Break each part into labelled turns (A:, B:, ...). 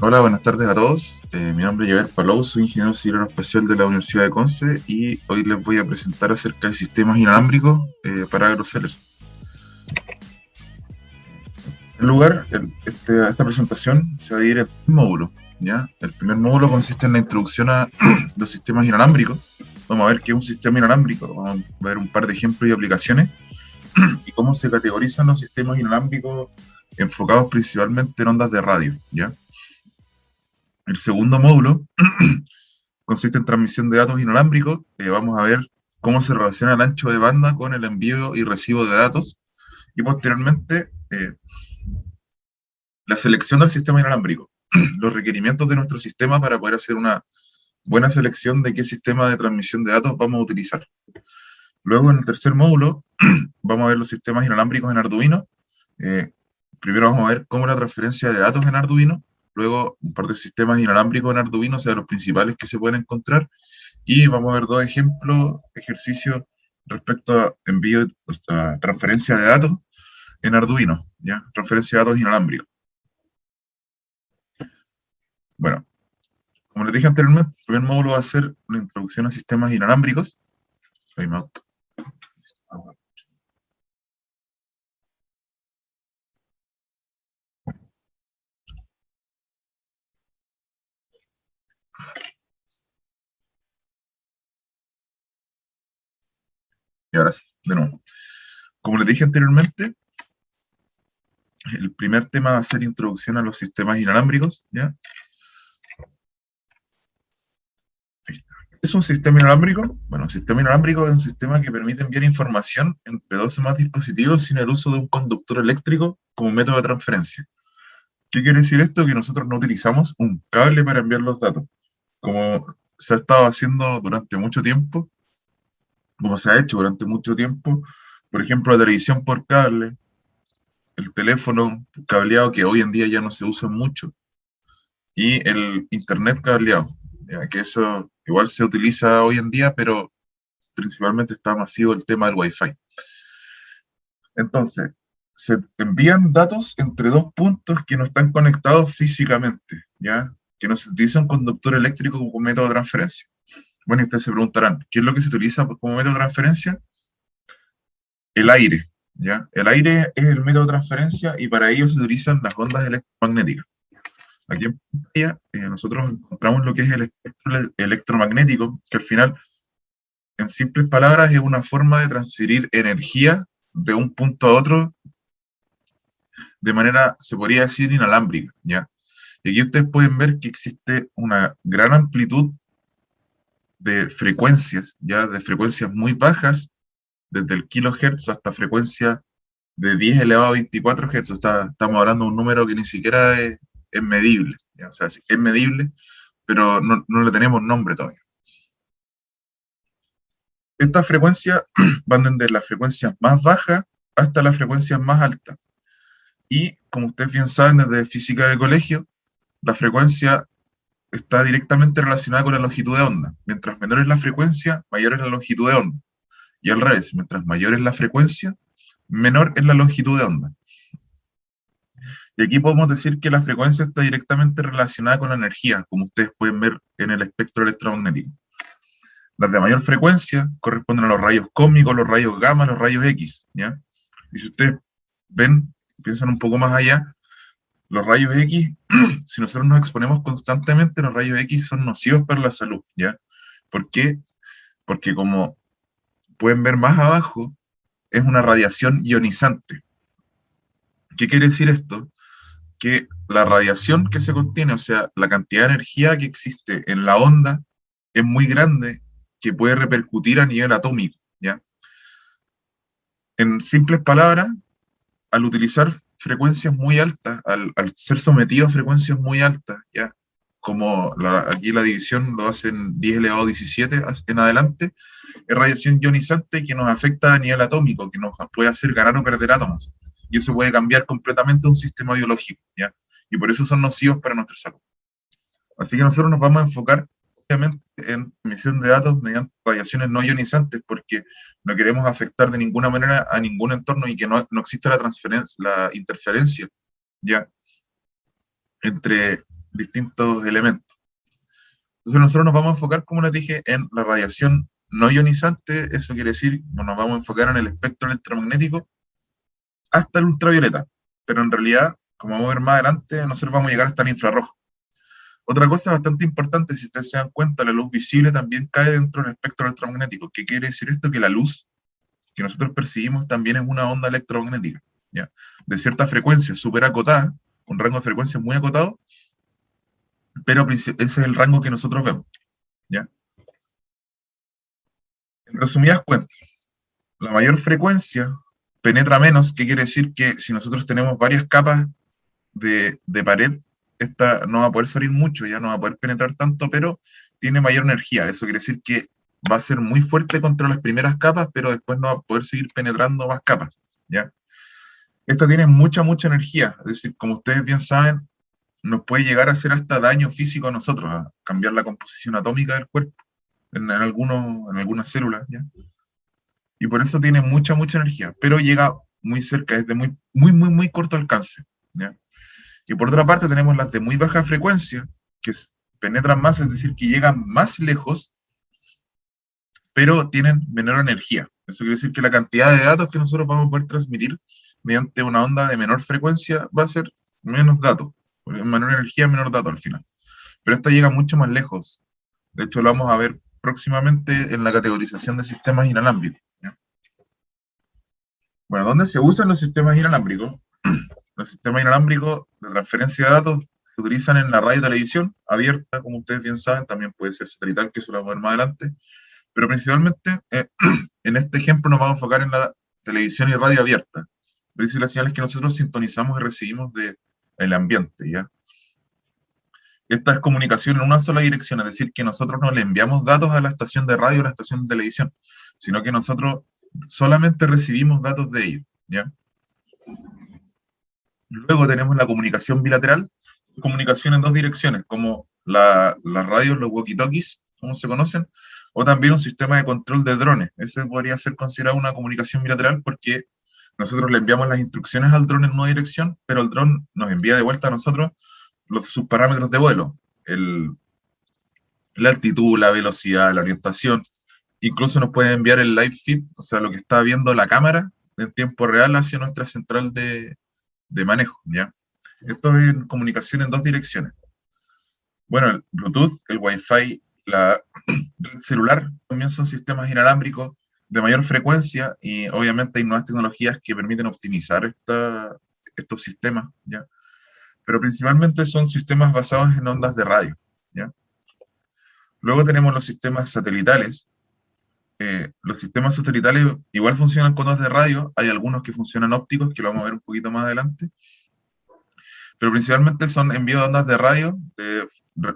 A: Hola, buenas tardes a todos. Mi nombre es Javier Palou, soy ingeniero civil aeroespacial de la Universidad de Conce y hoy les voy a presentar acerca de sistemas inalámbricos para aeroceles. En lugar, esta presentación se va a dividir en tres módulos. ¿Ya? El primer módulo consiste en la introducción a los sistemas inalámbricos. Vamos a ver qué es un sistema inalámbrico, vamos a ver un par de ejemplos y aplicaciones y cómo se categorizan los sistemas inalámbricos enfocados principalmente en ondas de radio. ¿Ya? El segundo módulo consiste en transmisión de datos inalámbricos. Vamos a ver cómo se relaciona el ancho de banda con el envío y recibo de datos. Y posteriormente, la selección del sistema inalámbrico. Los requerimientos de nuestro sistema para poder hacer una buena selección de qué sistema de transmisión de datos vamos a utilizar. Luego, en el tercer módulo, vamos a ver los sistemas inalámbricos en Arduino. Primero vamos a ver cómo la transferencia de datos en Arduino. Luego, un par de sistemas inalámbricos en Arduino, o sea, los principales que se pueden encontrar. Y vamos a ver dos ejemplos, ejercicios respecto a envío, a transferencia de datos en Arduino, ¿ya? Transferencia de datos inalámbricos. Bueno, como les dije anteriormente, el primer módulo va a ser la introducción a sistemas inalámbricos. Timeout. Y ahora sí, de nuevo. Como les dije anteriormente, el primer tema va a ser introducción a los sistemas inalámbricos, ¿ya? ¿Es un sistema inalámbrico? Bueno, un sistema inalámbrico es un sistema que permite enviar información entre dos o más dispositivos sin el uso de un conductor eléctrico como método de transferencia. ¿Qué quiere decir esto? Que nosotros no utilizamos un cable para enviar los datos, como se ha estado haciendo durante mucho tiempo, como se ha hecho durante mucho tiempo, por ejemplo, la televisión por cable, el teléfono cableado, que hoy en día ya no se usa mucho, y el internet cableado, ya que eso igual se utiliza hoy en día, pero principalmente está masivo el tema del Wi-Fi. Entonces, se envían datos entre dos puntos que no están conectados físicamente, ¿ya? Que no se utiliza un conductor eléctrico como método de transferencia. Bueno, y ustedes se preguntarán, ¿qué es lo que se utiliza como método de transferencia? El aire, ¿ya? El aire es el método de transferencia y para ello se utilizan las ondas electromagnéticas. Aquí en pantalla nosotros encontramos lo que es el espectro electromagnético, que al final, en simples palabras, es una forma de transferir energía de un punto a otro de manera, se podría decir, inalámbrica, ¿ya? Y aquí ustedes pueden ver que existe una gran amplitud de frecuencias, ya de frecuencias muy bajas, desde el kilohertz hasta frecuencia de 10 elevado a 24 Hz. Estamos hablando de un número que ni siquiera es medible, ¿ya? O sea, sí, es medible, pero no le tenemos nombre todavía. Estas frecuencias van desde las frecuencias más bajas hasta las frecuencias más altas. Y como ustedes bien saben desde física de colegio, la frecuencia está directamente relacionada con la longitud de onda. Mientras menor es la frecuencia, mayor es la longitud de onda. Y al revés, mientras mayor es la frecuencia, menor es la longitud de onda. Y aquí podemos decir que la frecuencia está directamente relacionada con la energía, como ustedes pueden ver en el espectro electromagnético. Las de mayor frecuencia corresponden a los rayos cósmicos, los rayos gamma, los rayos X, ¿ya? Y si ustedes ven, piensan un poco más allá, los rayos X, si nosotros nos exponemos constantemente, los rayos X son nocivos para la salud, ¿ya? ¿Por qué? Porque como pueden ver más abajo, es una radiación ionizante. ¿Qué quiere decir esto? Que la radiación que se contiene, o sea, la cantidad de energía que existe en la onda, es muy grande, que puede repercutir a nivel atómico, ¿ya? En simples palabras, al utilizar frecuencias muy altas, al ser sometido a frecuencias muy altas, ¿ya? Como aquí la división lo hacen 10 elevado a 17 en adelante, es radiación ionizante que nos afecta a nivel atómico, que nos puede hacer ganar o perder átomos. Y eso puede cambiar completamente un sistema biológico, ¿ya? Y por eso son nocivos para nuestra salud. Así que nosotros nos vamos a enfocar obviamente en emisión de datos mediante radiaciones no ionizantes, porque no queremos afectar de ninguna manera a ningún entorno y que no exista la transferencia, la interferencia, ¿ya? Entre distintos elementos. Entonces nosotros nos vamos a enfocar, como les dije, en la radiación no ionizante. Eso quiere decir que nos vamos a enfocar en el espectro electromagnético hasta el ultravioleta. Pero en realidad, como vamos a ver más adelante, nosotros vamos a llegar hasta el infrarrojo. Otra cosa bastante importante, si ustedes se dan cuenta, la luz visible también cae dentro del espectro electromagnético. ¿Qué quiere decir esto? Que la luz que nosotros percibimos también es una onda electromagnética, ¿ya? De cierta frecuencia, súper acotada, con rango de frecuencia muy acotado, pero ese es el rango que nosotros vemos, ¿ya? En resumidas cuentas, la mayor frecuencia penetra menos, que quiere decir que si nosotros tenemos varias capas de pared, esta no va a poder salir mucho, ya no va a poder penetrar tanto, pero tiene mayor energía. Eso quiere decir que va a ser muy fuerte contra las primeras capas, pero después no va a poder seguir penetrando más capas, ¿ya? Esto tiene mucha energía, es decir, como ustedes bien saben, nos puede llegar a hacer hasta daño físico a nosotros, a cambiar la composición atómica del cuerpo en algunas células, ¿ya? Y por eso tiene mucha energía, pero llega muy cerca, es de muy corto alcance, ¿ya? Y por otra parte tenemos las de muy baja frecuencia, que penetran más, es decir, que llegan más lejos, pero tienen menor energía. Eso quiere decir que la cantidad de datos que nosotros vamos a poder transmitir mediante una onda de menor frecuencia va a ser menos datos, menor energía, menor datos al final. Pero esta llega mucho más lejos. De hecho, lo vamos a ver próximamente en la categorización de sistemas inalámbricos, ¿ya? Bueno, ¿dónde se usan los sistemas inalámbricos? Los sistemas inalámbricos de transferencia de datos se utilizan en la radio y televisión abierta, como ustedes bien saben, también puede ser satelital, que eso lo vamos a ver más adelante, pero principalmente en este ejemplo nos vamos a enfocar en la televisión y radio abierta. Es decir, las señales que nosotros sintonizamos y recibimos del ambiente, ¿ya? Esta es comunicación en una sola dirección, es decir, que nosotros no le enviamos datos a la estación de radio o a la estación de televisión, sino que nosotros solamente recibimos datos de ellos, ¿ya? Luego tenemos la comunicación bilateral, comunicación en dos direcciones, como las radios, los walkie-talkies, como se conocen, o también un sistema de control de drones. Ese podría ser considerado una comunicación bilateral porque nosotros le enviamos las instrucciones al dron en una dirección, pero el dron nos envía de vuelta a nosotros sus parámetros de vuelo, la altitud, la velocidad, la orientación. Incluso nos puede enviar el live feed, o sea, lo que está viendo la cámara en tiempo real hacia nuestra central de manejo, ¿ya? Esto es comunicación en dos direcciones. Bueno, el Bluetooth, el Wi-Fi, la red celular también son sistemas inalámbricos de mayor frecuencia y obviamente hay nuevas tecnologías que permiten optimizar estos sistemas, ¿ya? Pero principalmente son sistemas basados en ondas de radio, ¿ya? Luego tenemos los sistemas satelitales. Los sistemas satelitales igual funcionan con ondas de radio, hay algunos que funcionan ópticos, que lo vamos a ver un poquito más adelante, pero principalmente son envíos de ondas de radio de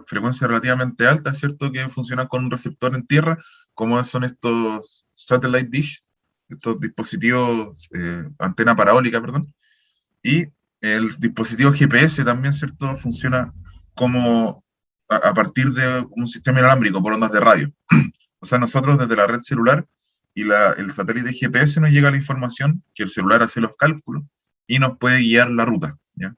A: frecuencia relativamente alta, ¿cierto? Que funcionan con un receptor en tierra, como son estos satellite dish, estos dispositivos, antena parabólica, perdón, y el dispositivo GPS también, ¿cierto? Funciona como a partir de un sistema inalámbrico por ondas de radio. O sea, nosotros desde la red celular y el satélite GPS nos llega la información que el celular hace los cálculos y nos puede guiar la ruta, ¿ya?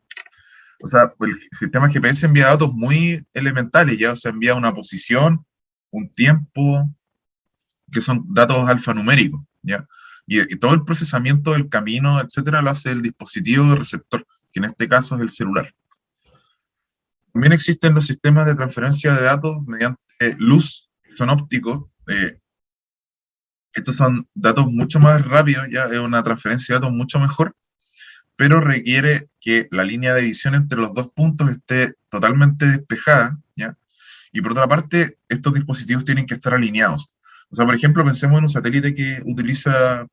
A: O sea, el sistema GPS envía datos muy elementales, ya, o sea, envía una posición, un tiempo, que son datos alfanuméricos, ¿ya? Y todo el procesamiento del camino, etcétera, lo hace el dispositivo receptor, que en este caso es el celular. También existen los sistemas de transferencia de datos mediante luz, que son ópticos. Estos son datos mucho más rápidos, ya es una transferencia de datos mucho mejor, pero requiere que la línea de visión entre los dos puntos esté totalmente despejada, ¿ya? Y por otra parte, estos dispositivos tienen que estar alineados. O sea, por ejemplo, pensemos en un satélite que utiliza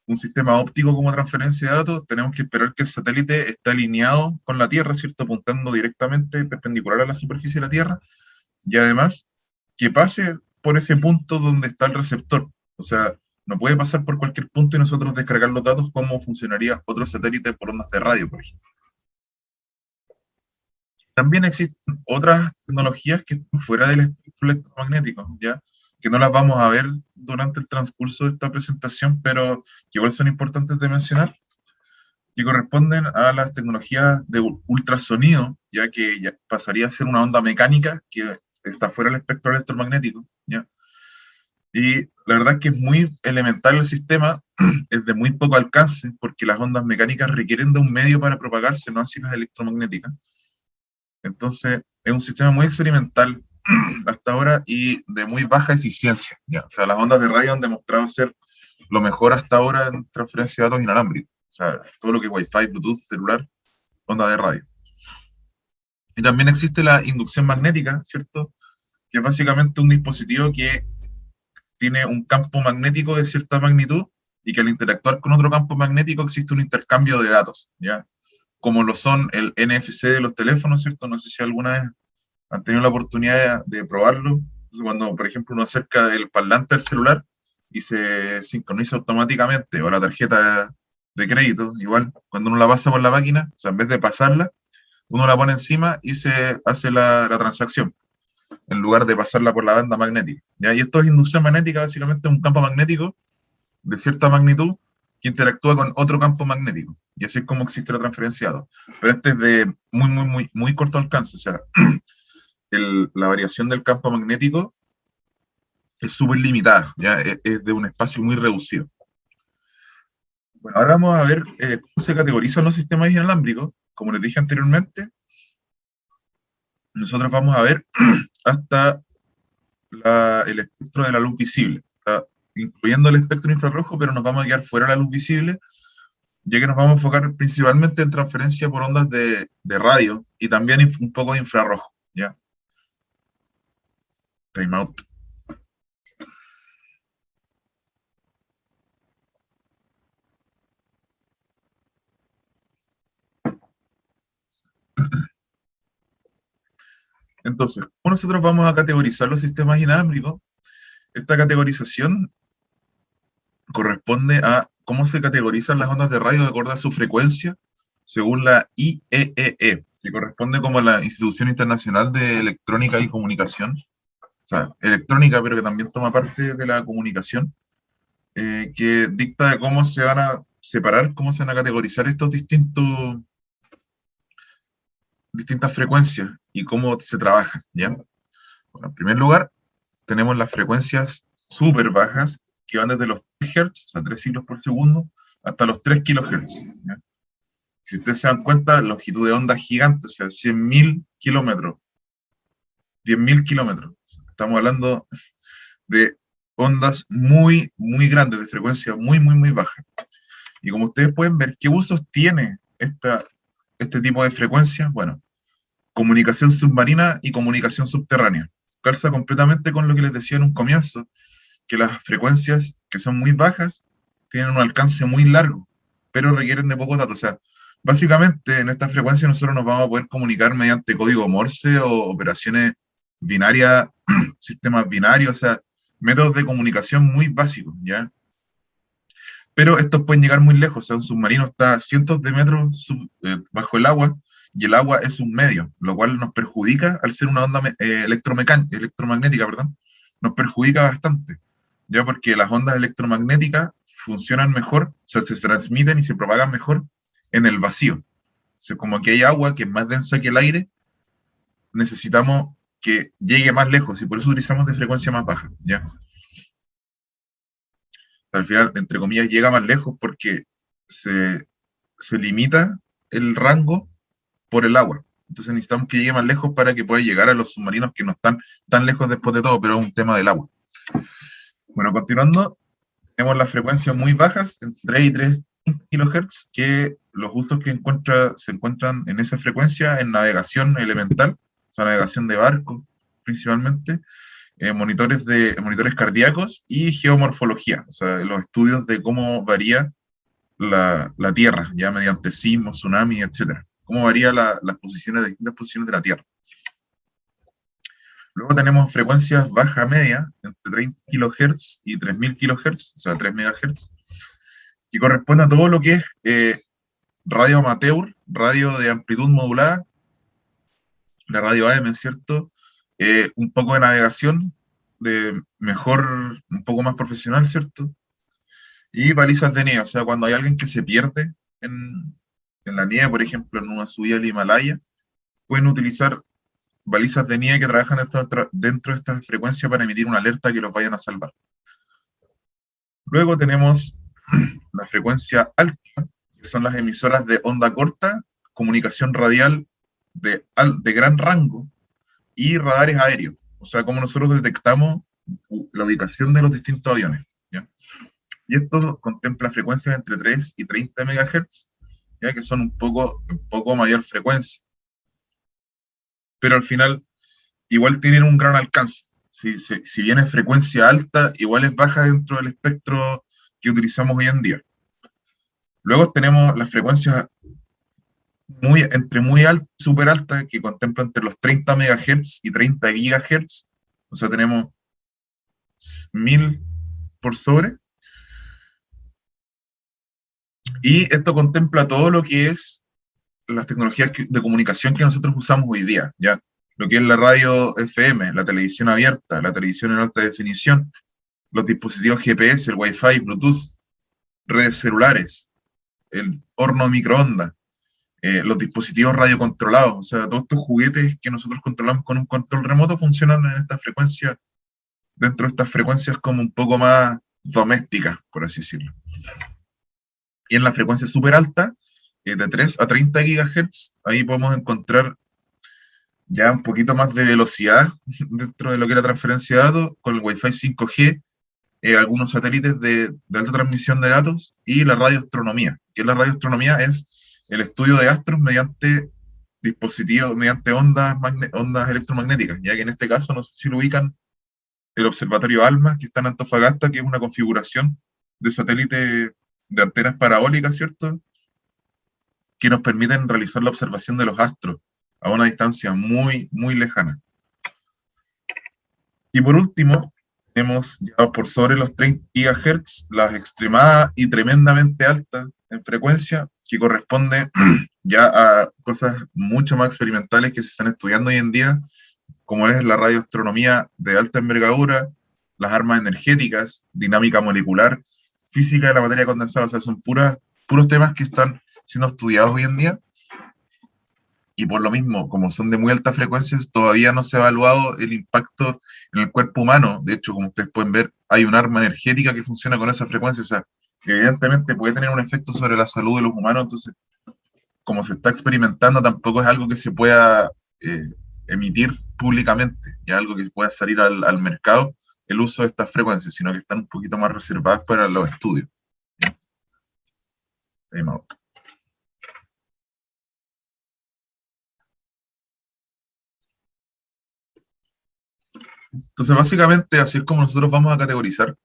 A: un sistema óptico como transferencia de datos, tenemos que esperar que el satélite esté alineado con la Tierra, ¿cierto? Apuntando directamente perpendicular a la superficie de la Tierra, y además que pase por ese punto donde está el receptor. O sea, no puede pasar por cualquier punto y nosotros descargar los datos como funcionaría otro satélite por ondas de radio, por ejemplo. También existen otras tecnologías que están fuera del espectro electromagnético, ¿ya? Que no las vamos a ver durante el transcurso de esta presentación, pero que igual son importantes de mencionar, que corresponden a las tecnologías de ultrasonido, ya que ya pasaría a ser una onda mecánica que está fuera del espectro electromagnético, ¿ya? Y la verdad es que es muy elemental el sistema, es de muy poco alcance, porque las ondas mecánicas requieren de un medio para propagarse, no así las electromagnéticas. Entonces, es un sistema muy experimental hasta ahora y de muy baja eficiencia, ¿ya? O sea, las ondas de radio han demostrado ser lo mejor hasta ahora en transferencia de datos inalámbricos. O sea, todo lo que es Wi-Fi, Bluetooth, celular, onda de radio. Y también existe la inducción magnética, ¿cierto? Que es básicamente un dispositivo que tiene un campo magnético de cierta magnitud y que al interactuar con otro campo magnético existe un intercambio de datos, ¿ya? Como lo son el NFC de los teléfonos, ¿cierto? No sé si alguna vez han tenido la oportunidad de probarlo. Entonces, cuando, por ejemplo, uno acerca el parlante al celular y se sincroniza automáticamente, o la tarjeta de crédito, igual, cuando uno la pasa por la máquina, o sea, en vez de pasarla, uno la pone encima y se hace la transacción, en lugar de pasarla por la banda magnética. ¿Ya? Y esto es inducción magnética, básicamente un campo magnético de cierta magnitud que interactúa con otro campo magnético. Y así es como existe la transferencia de datos. Pero este es de muy corto alcance, o sea, la variación del campo magnético es súper limitada, ¿ya? Es de un espacio muy reducido. Bueno, ahora vamos a ver cómo se categorizan los sistemas inalámbricos. Como les dije anteriormente, nosotros vamos a ver hasta el espectro de la luz visible, ¿tá? Incluyendo el espectro infrarrojo, pero nos vamos a quedar fuera de la luz visible, ya que nos vamos a enfocar principalmente en transferencia por ondas de radio y también un poco de infrarrojo, ¿ya? Time out. Entonces, ¿cómo nosotros vamos a categorizar los sistemas inalámbricos? Esta categorización corresponde a cómo se categorizan las ondas de radio de acuerdo a su frecuencia, según la IEEE, que corresponde como a la Institución Internacional de Electrónica y Comunicación, o sea, electrónica, pero que también toma parte de la comunicación, que dicta de cómo se van a separar, cómo se van a categorizar estos distintas frecuencias y cómo se trabaja, ¿ya? Bueno, en primer lugar, tenemos las frecuencias súper bajas, que van desde los 3 Hz, o sea, 3 ciclos por segundo, hasta los 3 kHz, ¿ya? Si ustedes se dan cuenta, longitud de onda gigante, o sea, 100.000 kilómetros, 10.000 kilómetros. Estamos hablando de ondas muy grandes, de frecuencia muy baja. Y como ustedes pueden ver, ¿qué usos tiene este tipo de frecuencia? Bueno, comunicación submarina y comunicación subterránea. Calza completamente con lo que les decía en un comienzo, que las frecuencias que son muy bajas tienen un alcance muy largo, pero requieren de pocos datos. O sea, básicamente en esta frecuencia nosotros nos vamos a poder comunicar mediante código Morse o operaciones binarias, sistemas binarios, o sea, métodos de comunicación muy básicos, ¿ya? Pero estos pueden llegar muy lejos, o sea, un submarino está a cientos de metros bajo el agua y el agua es un medio, lo cual nos perjudica al ser una onda electromagnética, perdón, nos perjudica bastante, ya porque las ondas electromagnéticas funcionan mejor, o sea, se transmiten y se propagan mejor en el vacío. O sea, como que hay agua que es más densa que el aire, necesitamos que llegue más lejos y por eso utilizamos de frecuencia más baja, ¿ya? Al final, entre comillas, llega más lejos porque se, se limita el rango por el agua. Entonces necesitamos que llegue más lejos para que pueda llegar a los submarinos que no están tan lejos después de todo, pero es un tema del agua. Bueno, continuando, tenemos las frecuencias muy bajas, entre 3 y 3 kHz, que los gustos que se encuentran en esa frecuencia en navegación elemental, o sea, navegación de barcos principalmente, monitores cardíacos y geomorfología, o sea, los estudios de cómo varía la Tierra, ya mediante sismos, tsunamis, etcétera. Cómo varía las posiciones, distintas posiciones de la Tierra. Luego tenemos frecuencias baja-media, entre 30 kHz y 3.000 kHz, o sea, 3 MHz, que corresponde a todo lo que es radio amateur, radio de amplitud modulada, la radio AM, ¿cierto? Un poco de navegación, un poco más profesional, ¿cierto? Y balizas de nieve, o sea, cuando hay alguien que se pierde en la nieve, por ejemplo, en una subida al Himalaya, pueden utilizar balizas de nieve que trabajan dentro de esta frecuencia para emitir una alerta que los vayan a salvar. Luego tenemos la frecuencia alta, que son las emisoras de onda corta, comunicación radial de gran rango y radares aéreos. O sea, como nosotros detectamos la ubicación de los distintos aviones. ¿Ya? Y esto contempla frecuencias entre 3 y 30 MHz, ya que son un poco mayor frecuencia. Pero al final igual tienen un gran alcance. Si bien es frecuencia alta, igual es baja dentro del espectro que utilizamos hoy en día. Luego tenemos las frecuencias entre muy alta y súper alta, que contemplan entre los 30 MHz y 30 GHz. O sea, tenemos 1000 por sobre. Y esto contempla todo lo que es las tecnologías de comunicación que nosotros usamos hoy día, ¿ya? Lo que es la radio FM, la televisión abierta, la televisión en alta definición, los dispositivos GPS, el Wi-Fi, Bluetooth, redes celulares, el horno microondas, los dispositivos radiocontrolados, o sea, todos estos juguetes que nosotros controlamos con un control remoto funcionan en esta frecuencia, dentro de estas frecuencias como un poco más domésticas, por así decirlo. Y en la frecuencia súper alta, de 3 a 30 GHz, ahí podemos encontrar ya un poquito más de velocidad dentro de lo que es la transferencia de datos, con el Wi-Fi 5G, algunos satélites de alta transmisión de datos y la radioastronomía. Que la radioastronomía es el estudio de astros mediante dispositivos, mediante ondas electromagnéticas, ya que en este caso, no sé si lo ubican, el observatorio ALMA, que está en Antofagasta, que es una configuración de satélite de antenas parabólicas, ¿cierto? Que nos permiten realizar la observación de los astros a una distancia muy, muy lejana. Y por último, tenemos ya por sobre los 30 GHz las extremadas y tremendamente altas en frecuencia, que corresponde ya a cosas mucho más experimentales que se están estudiando hoy en día, como es la radioastronomía de alta envergadura, las armas energéticas, dinámica molecular, física de la materia condensada. O sea, son puros temas que están siendo estudiados hoy en día, y por lo mismo, como son de muy altas frecuencias, todavía no se ha evaluado el impacto en el cuerpo humano. De hecho, como ustedes pueden ver, hay un arma energética que funciona con esa frecuencia, o sea, que evidentemente puede tener un efecto sobre la salud de los humanos. Entonces, como se está experimentando, tampoco es algo que se pueda eh, emitir públicamente, ya algo que pueda salir al mercado, el uso de estas frecuencias, sino que están un poquito más reservadas para los estudios. Time out. Entonces, básicamente, así es como nosotros vamos a categorizar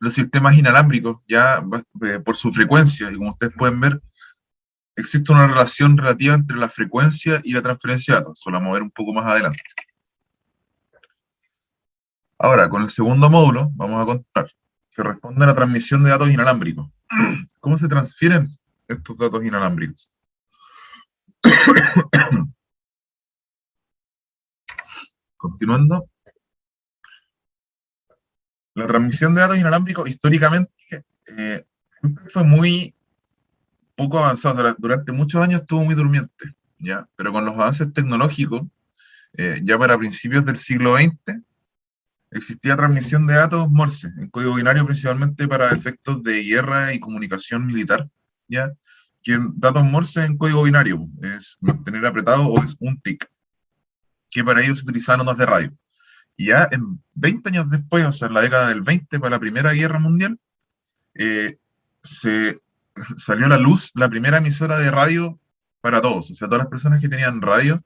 A: los sistemas inalámbricos, ya por su frecuencia, y como ustedes pueden ver, existe una relación relativa entre la frecuencia y la transferencia de datos. Eso lo vamos a ver un poco más adelante. Ahora, con el segundo módulo, vamos a contar que responde a la transmisión de datos inalámbricos. ¿Cómo se transfieren estos datos inalámbricos? Continuando, la transmisión de datos inalámbricos históricamente eh, fue muy poco avanzado. O sea, durante muchos años estuvo muy durmiente, ¿ya? Pero con los avances tecnológicos, ya para principios del siglo XX, existía transmisión de datos Morse, en código binario principalmente para efectos de guerra y comunicación militar, ¿ya? Que datos Morse en código binario es mantener apretado o es un TIC, que para ellos se utilizaban ondas de radio. Y ya en 20 años después, o sea, en la década del 20, para la Primera Guerra Mundial, se salió a la luz la primera emisora de radio para todos. O sea, todas las personas que tenían radio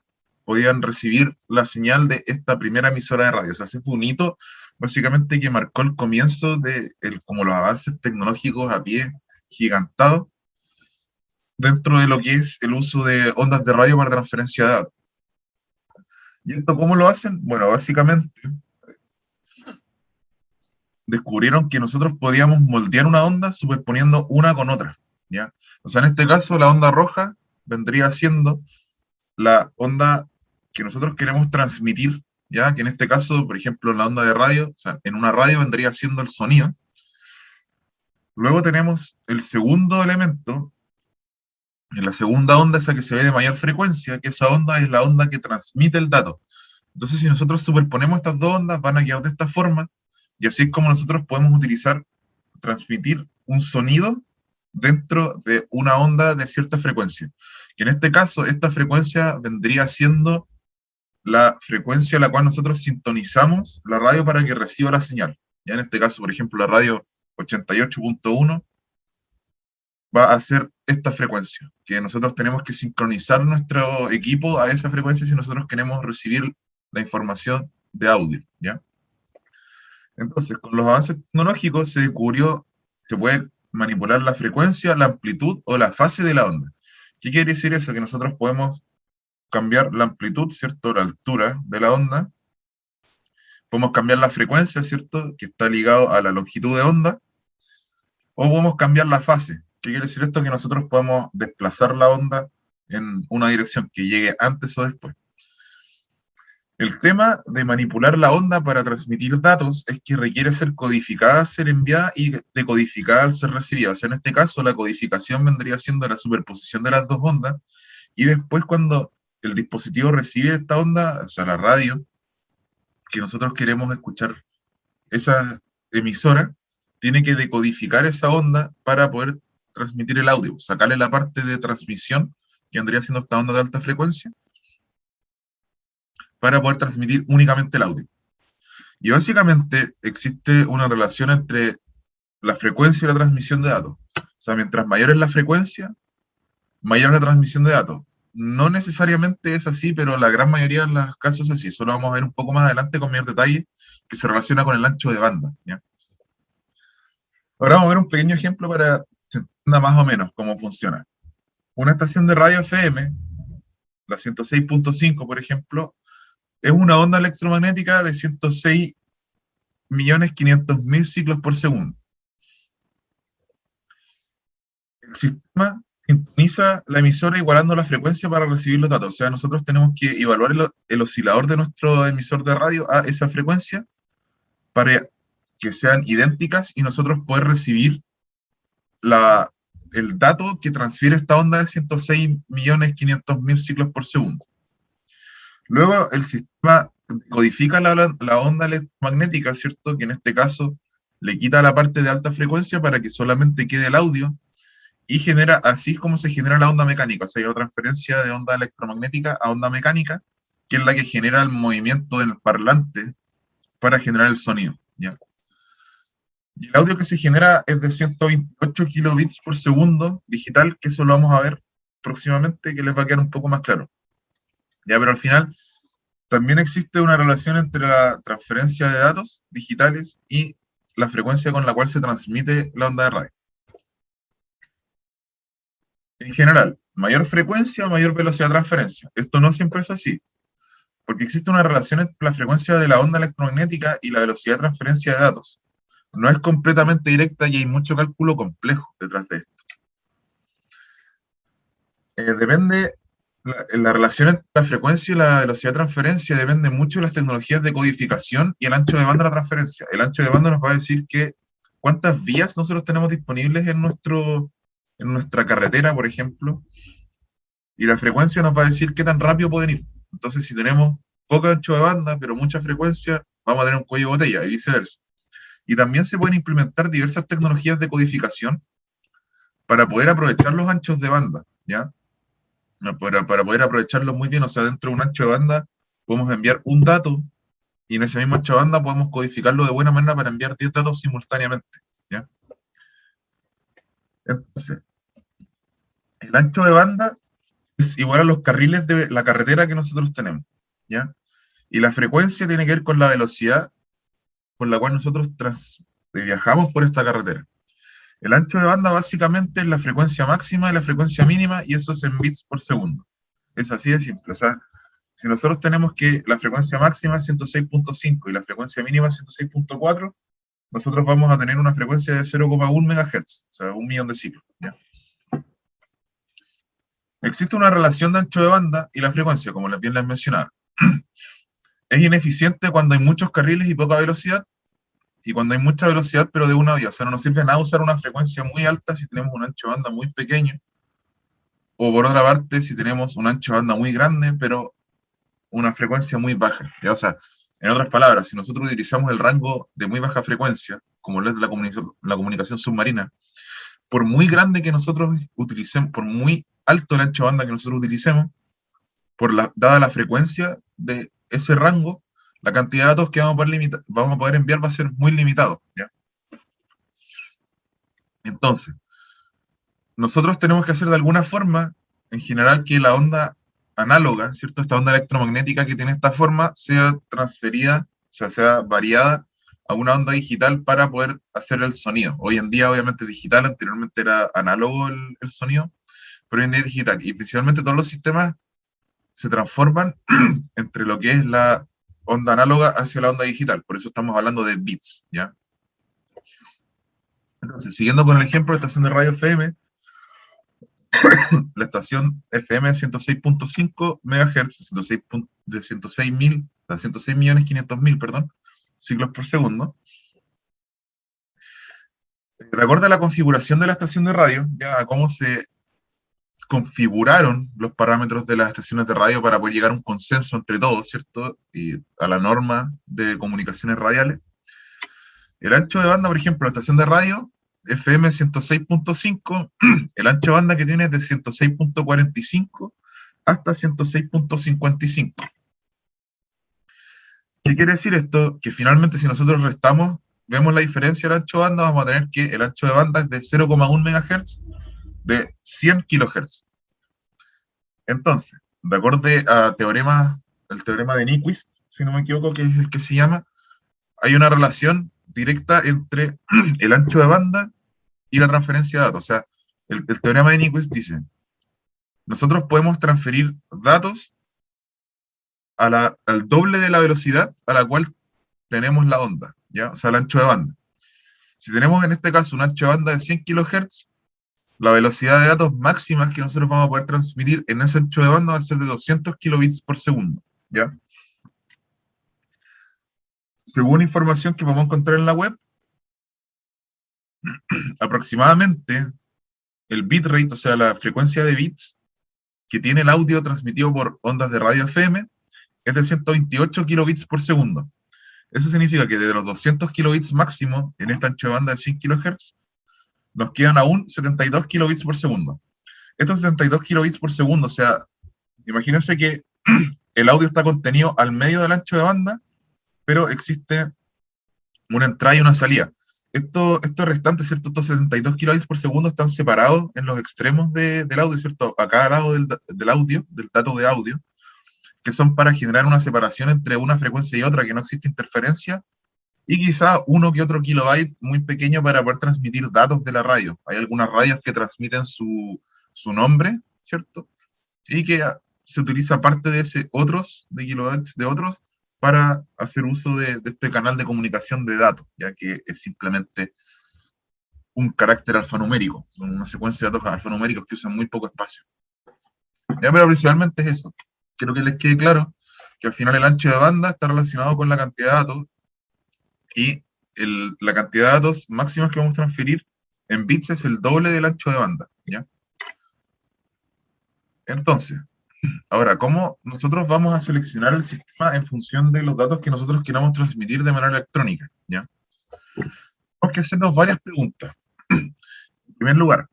A: podían recibir la señal de esta primera emisora de radio. O sea, ese fue un hito, básicamente, que marcó el comienzo de como los avances tecnológicos a pie gigantados dentro de lo que es el uso de ondas de radio para transferencia de datos. ¿Y esto cómo lo hacen? Bueno, básicamente descubrieron que nosotros podíamos moldear una onda superponiendo una con otra, ¿ya? O sea, en este caso, la onda roja vendría siendo la onda que nosotros queremos transmitir, ¿ya? Que en este caso, por ejemplo, en la onda de radio, o sea, en una radio vendría siendo el sonido. Luego tenemos el segundo elemento, En la segunda onda, esa que se ve de mayor frecuencia, que esa onda es la onda que transmite el dato. Entonces, si nosotros superponemos estas dos ondas, van a quedar de esta forma, y así es como nosotros podemos utilizar, transmitir un sonido dentro de una onda de cierta frecuencia. Y en este caso, esta frecuencia vendría siendo la frecuencia a la cual nosotros sintonizamos la radio para que reciba la señal. Ya en este caso, por ejemplo, la radio 88.1 va a ser esta frecuencia, que nosotros tenemos que sincronizar nuestro equipo a esa frecuencia si nosotros queremos recibir la información de audio, ¿ya? Entonces, con los avances tecnológicos se descubrió que se puede manipular la frecuencia, la amplitud o la fase de la onda. ¿Qué quiere decir eso? Que nosotros podemos cambiar la amplitud, ¿cierto? La altura de la onda. Podemos cambiar la frecuencia, ¿cierto? Que está ligado a la longitud de onda. O podemos cambiar la fase. ¿Qué quiere decir esto? Que nosotros podemos desplazar la onda en una dirección que llegue antes o después. El tema de manipular la onda para transmitir datos es que requiere ser codificada, ser enviada y decodificada al ser recibida. O sea, en este caso, la codificación vendría siendo la superposición de las dos ondas, y después cuando el dispositivo recibe esta onda, o sea, la radio, que nosotros queremos escuchar esa emisora, tiene que decodificar esa onda para poder transmitir el audio, sacarle la parte de transmisión, que vendría siendo esta onda de alta frecuencia, para poder transmitir únicamente el audio. Y básicamente existe una relación entre la frecuencia y la transmisión de datos. O sea, mientras mayor es la frecuencia, mayor es la transmisión de datos. No necesariamente es así, pero la gran mayoría de los casos es así. Eso lo vamos a ver un poco más adelante con mayor detalle, que se relaciona con el ancho de banda, ¿ya? Ahora vamos a ver un pequeño ejemplo para que se entienda más o menos cómo funciona. Una estación de radio FM, la 106.5, por ejemplo, es una onda electromagnética de 106.500.000 ciclos por segundo. El sistema sintoniza la emisora igualando la frecuencia para recibir los datos. O sea, nosotros tenemos que evaluar el oscilador de nuestro emisor de radio a esa frecuencia para que sean idénticas y nosotros poder recibir el dato que transfiere esta onda de 106.500.000 ciclos por segundo. Luego el sistema codifica la onda electromagnética, ¿cierto? Que en este caso le quita la parte de alta frecuencia para que solamente quede el audio, y genera, así es como se genera la onda mecánica. O sea, hay una transferencia de onda electromagnética a onda mecánica, que es la que genera el movimiento en el parlante para generar el sonido, ¿ya? Y el audio que se genera es de 128 kilobits por segundo digital, que eso lo vamos a ver próximamente, que les va a quedar un poco más claro. Ya, pero al final también existe una relación entre la transferencia de datos digitales y la frecuencia con la cual se transmite la onda de radio. En general, mayor frecuencia, mayor velocidad de transferencia. Esto no siempre es así, porque existe una relación entre la frecuencia de la onda electromagnética y la velocidad de transferencia de datos. No es completamente directa y hay mucho cálculo complejo detrás de esto. Depende, la relación entre la frecuencia y la velocidad de transferencia depende mucho de las tecnologías de codificación y el ancho de banda de la transferencia. El ancho de banda nos va a decir cuántas vías nosotros tenemos disponibles en nuestra carretera, por ejemplo, y la frecuencia nos va a decir qué tan rápido pueden ir. Entonces, si tenemos poco ancho de banda, pero mucha frecuencia, vamos a tener un cuello de botella y viceversa. Y también se pueden implementar diversas tecnologías de codificación para poder aprovechar los anchos de banda, ¿ya? Para poder aprovecharlos muy bien. O sea, dentro de un ancho de banda podemos enviar un dato y en ese mismo ancho de banda podemos codificarlo de buena manera para enviar 10 datos simultáneamente, ¿ya? Entonces, el ancho de banda es igual a los carriles de la carretera que nosotros tenemos, ¿ya? Y la frecuencia tiene que ver con la velocidad por la cual nosotros viajamos por esta carretera. El ancho de banda básicamente es la frecuencia máxima y la frecuencia mínima, y eso es en bits por segundo. Es así de simple. O sea, si nosotros tenemos que la frecuencia máxima es 106.5 y la frecuencia mínima es 106.4, nosotros vamos a tener una frecuencia de 0,1 MHz, o sea, 1.000.000 de ciclos, ¿ya? Existe una relación de ancho de banda y la frecuencia, como bien les mencionaba. Es ineficiente cuando hay muchos carriles y poca velocidad, y cuando hay mucha velocidad pero de una vía. O sea, no nos sirve nada usar una frecuencia muy alta si tenemos un ancho de banda muy pequeño, o por otra parte, si tenemos un ancho de banda muy grande, pero una frecuencia muy baja. ¿Ya? O sea, en otras palabras, si nosotros utilizamos el rango de muy baja frecuencia, como lo es la comunicación submarina, por muy grande que nosotros utilicemos, por muy alto el ancho de banda que nosotros utilicemos, dada la frecuencia de ese rango, la cantidad de datos que vamos a poder enviar va a ser muy limitado. ¿Ya? Entonces, nosotros tenemos que hacer de alguna forma, en general, que la onda análoga, ¿cierto? Esta onda electromagnética que tiene esta forma, sea transferida, o sea, sea variada a una onda digital para poder hacer el sonido. Hoy en día, obviamente, es digital, anteriormente era análogo el sonido, pero hoy en día es digital. Y principalmente todos los sistemas se transforman entre lo que es la onda análoga hacia la onda digital. Por eso estamos hablando de bits, ¿ya? Entonces, siguiendo con el ejemplo de estación de radio FM, la estación FM 106.5 MHz, de 106 millones 500 mil, perdón, ciclos por segundo. De acuerdo a la configuración de la estación de radio, ya a cómo se configuraron los parámetros de las estaciones de radio para poder llegar a un consenso entre todos, ¿cierto? Y a la norma de comunicaciones radiales. El ancho de banda, por ejemplo, la estación de radio FM 106.5, el ancho de banda que tiene es de 106.45 hasta 106.55. ¿Qué quiere decir esto? Que finalmente si nosotros restamos, vemos la diferencia del ancho de banda, vamos a tener que el ancho de banda es de 0,1 MHz de 100 kHz. Entonces, de acuerdo a el teorema de Nyquist, si no me equivoco, que es el que se llama, hay una relación directa entre el ancho de banda y la transferencia de datos. O sea, el teorema de Nyquist dice, nosotros podemos transferir datos al doble de la velocidad a la cual tenemos la onda, ¿ya? O sea, el ancho de banda. Si tenemos en este caso un ancho de banda de 100 kHz, la velocidad de datos máximas que nosotros vamos a poder transmitir en ese ancho de banda va a ser de 200 kilobits por segundo, ¿ya? Según información que podemos encontrar en la web, aproximadamente el bitrate, o sea, la frecuencia de bits que tiene el audio transmitido por ondas de radio FM, es de 128 kilobits por segundo. Eso significa que de los 200 kilobits máximo en esta ancho de banda de 100 kHz, nos quedan aún 72 kilobits por segundo. Estos 72 kilobits por segundo, o sea, imagínense que el audio está contenido al medio del ancho de banda, pero existe una entrada y una salida. Estos restantes, ¿cierto? Estos 72 kilobits por segundo están separados en los extremos del audio, ¿cierto? A cada lado del audio, del dato de audio, que son para generar una separación entre una frecuencia y otra, que no existe interferencia, y quizá uno que otro kilobyte muy pequeño para poder transmitir datos de la radio. Hay algunas radios que transmiten su nombre, ¿cierto? Y que se utiliza parte de ese otros, de kilobytes de otros, para hacer uso de este canal de comunicación de datos, ya que es simplemente un carácter alfanumérico, son una secuencia de datos alfanuméricos que usan muy poco espacio. Ya, pero principalmente es eso. Quiero que les quede claro que al final el ancho de banda está relacionado con la cantidad de datos y la cantidad de datos máximos que vamos a transferir en bits es el doble del ancho de banda, ¿ya? Entonces, ahora, ¿cómo nosotros vamos a seleccionar el sistema en función de los datos que nosotros queramos transmitir de manera electrónica, ¿ya? Tenemos que hacernos varias preguntas. En primer lugar,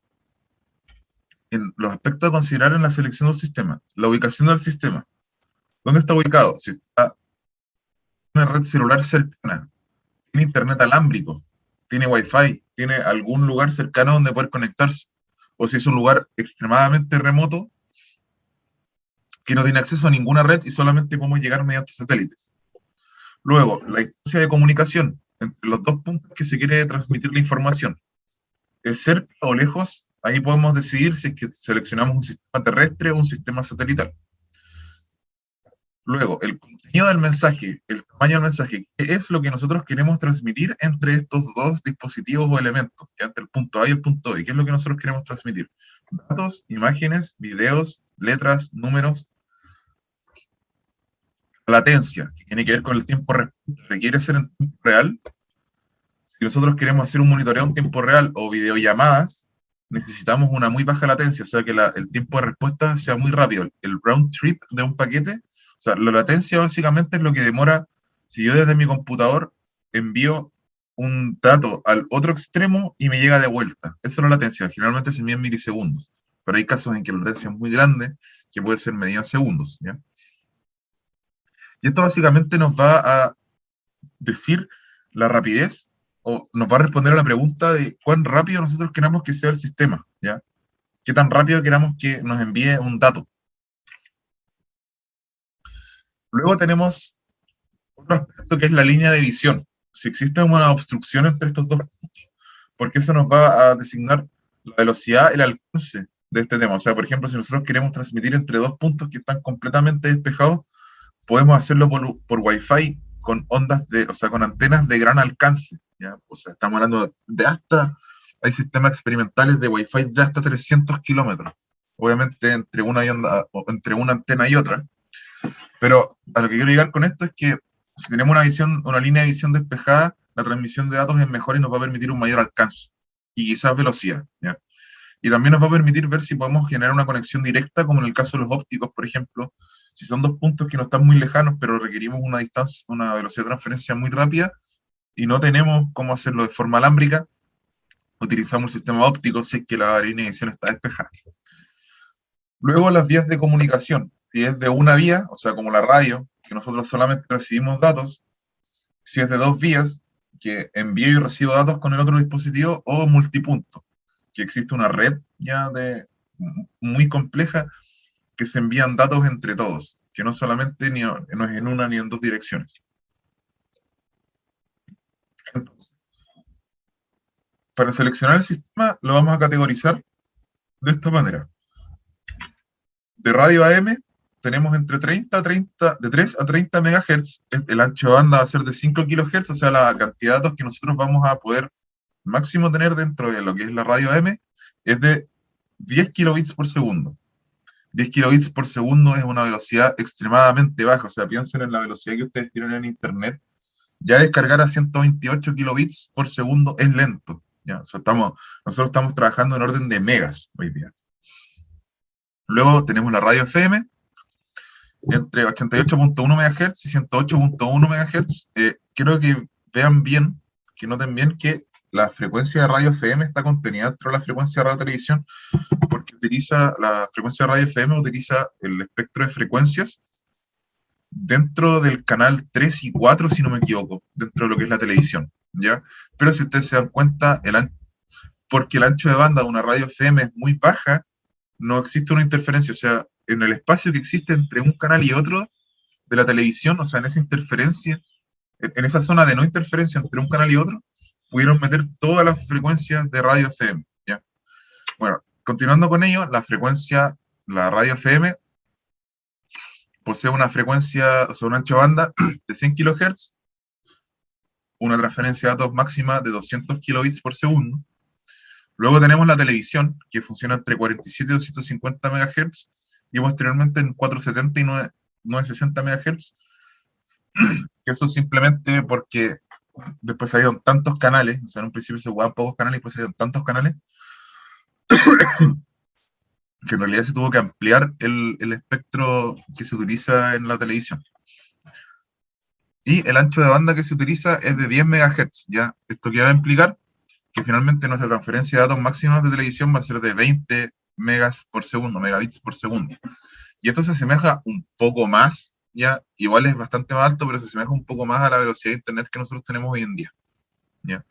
A: en los aspectos a considerar en la selección del sistema, la ubicación del sistema. ¿Dónde está ubicado? Si está en una red celular cercana, tiene internet alámbrico, tiene wifi, tiene algún lugar cercano donde poder conectarse, o si es un lugar extremadamente remoto que no tiene acceso a ninguna red y solamente cómo llegar mediante satélites. Luego, la distancia de comunicación entre los dos puntos que se quiere transmitir la información. ¿Es cerca o lejos? Ahí podemos decidir si es que seleccionamos un sistema terrestre o un sistema satelital. Luego, el contenido del mensaje, el tamaño del mensaje, ¿qué es lo que nosotros queremos transmitir entre estos dos dispositivos o elementos? Que entre el punto A y el punto B, ¿qué es lo que nosotros queremos transmitir? Datos, imágenes, videos, letras, números. Latencia, que tiene que ver con el tiempo, requiere ser en tiempo real. Si nosotros queremos hacer un monitoreo en tiempo real o videollamadas, necesitamos una muy baja latencia, o sea, que el tiempo de respuesta sea muy rápido. El round trip de un paquete, o sea, la latencia básicamente es lo que demora, si yo desde mi computador envío un dato al otro extremo y me llega de vuelta. Esa es la latencia, generalmente se mide en milisegundos, pero hay casos en que la latencia es muy grande, que puede ser medida en segundos, ¿ya? Y esto básicamente nos va a decir la rapidez o nos va a responder a la pregunta de cuán rápido nosotros queramos que sea el sistema, ¿ya? Qué tan rápido queramos que nos envíe un dato. Luego tenemos otro aspecto que es la línea de visión. Si existe una obstrucción entre estos dos puntos, porque eso nos va a designar la velocidad, el alcance de este tema. O sea, por ejemplo, si nosotros queremos transmitir entre dos puntos que están completamente despejados, podemos hacerlo por Wi-Fi con ondas o sea, con antenas de gran alcance, ¿ya? O sea, estamos hablando de hasta, hay sistemas experimentales de Wi-Fi de hasta 300 kilómetros, obviamente entre una antena y otra, pero a lo que quiero llegar con esto es que si tenemos una línea de visión despejada, la transmisión de datos es mejor y nos va a permitir un mayor alcance y quizás velocidad, ¿ya? Y también nos va a permitir ver si podemos generar una conexión directa, como en el caso de los ópticos, por ejemplo. Si son dos puntos que no están muy lejanos, pero requerimos una distancia, una velocidad de transferencia muy rápida y no tenemos cómo hacerlo de forma alámbrica, utilizamos el sistema óptico si es que la línea de visión está despejada. Luego las vías de comunicación. Si es de una vía, o sea, como la radio, que nosotros solamente recibimos datos. Si es de dos vías, que envío y recibo datos con el otro dispositivo, o multipunto, que existe una red ya muy compleja que se envían datos entre todos, que no solamente no es en una ni en dos direcciones. Entonces, para seleccionar el sistema lo vamos a categorizar de esta manera. De radio AM tenemos entre 30 de 3 a 30 MHz, el ancho de banda va a ser de 5 kHz, o sea, la cantidad de datos que nosotros vamos a poder máximo tener dentro de lo que es la radio AM es de 10 kilobits por segundo. 10 kilobits por segundo es una velocidad extremadamente baja, o sea, piensen en la velocidad que ustedes tienen en Internet. Ya descargar a 128 kilobits por segundo es lento. ¿Ya? O sea, nosotros estamos trabajando en orden de megas hoy día. Luego tenemos la radio FM, entre 88.1 MHz y 108.1 MHz. Quiero que vean bien, que noten bien que la frecuencia de radio FM está contenida dentro de la frecuencia de radio televisión, porque la frecuencia de radio FM utiliza el espectro de frecuencias dentro del canal 3 y 4, si no me equivoco, dentro de lo que es la televisión, ¿ya? Pero si ustedes se dan cuenta, porque el ancho de banda de una radio FM es muy baja, no existe una interferencia, o sea, en el espacio que existe entre un canal y otro de la televisión, o sea, en esa interferencia, en esa zona de no interferencia entre un canal y otro, pudieron meter todas las frecuencias de radio FM, ¿ya? Bueno, continuando con ello, la radio FM posee una frecuencia, o sea, un ancho de banda de 100 kHz, una transferencia de datos máxima de 200 kilobits por segundo. Luego tenemos la televisión, que funciona entre 47 y 250 MHz, y posteriormente en 470 y 960 MHz, que eso simplemente porque después salieron tantos canales, o sea, en un principio se jugaban pocos canales y después salieron tantos canales, que en realidad se tuvo que ampliar el espectro que se utiliza en la televisión. Y el ancho de banda que se utiliza es de 10 MHz, ¿ya? Esto que va a implicar que finalmente nuestra transferencia de datos máximos de televisión va a ser de 20 megas por segundo, megabits por segundo. Y esto se asemeja un poco más, ya, igual es bastante más alto, pero se asemeja un poco más a la velocidad de internet que nosotros tenemos hoy en día, ¿ya?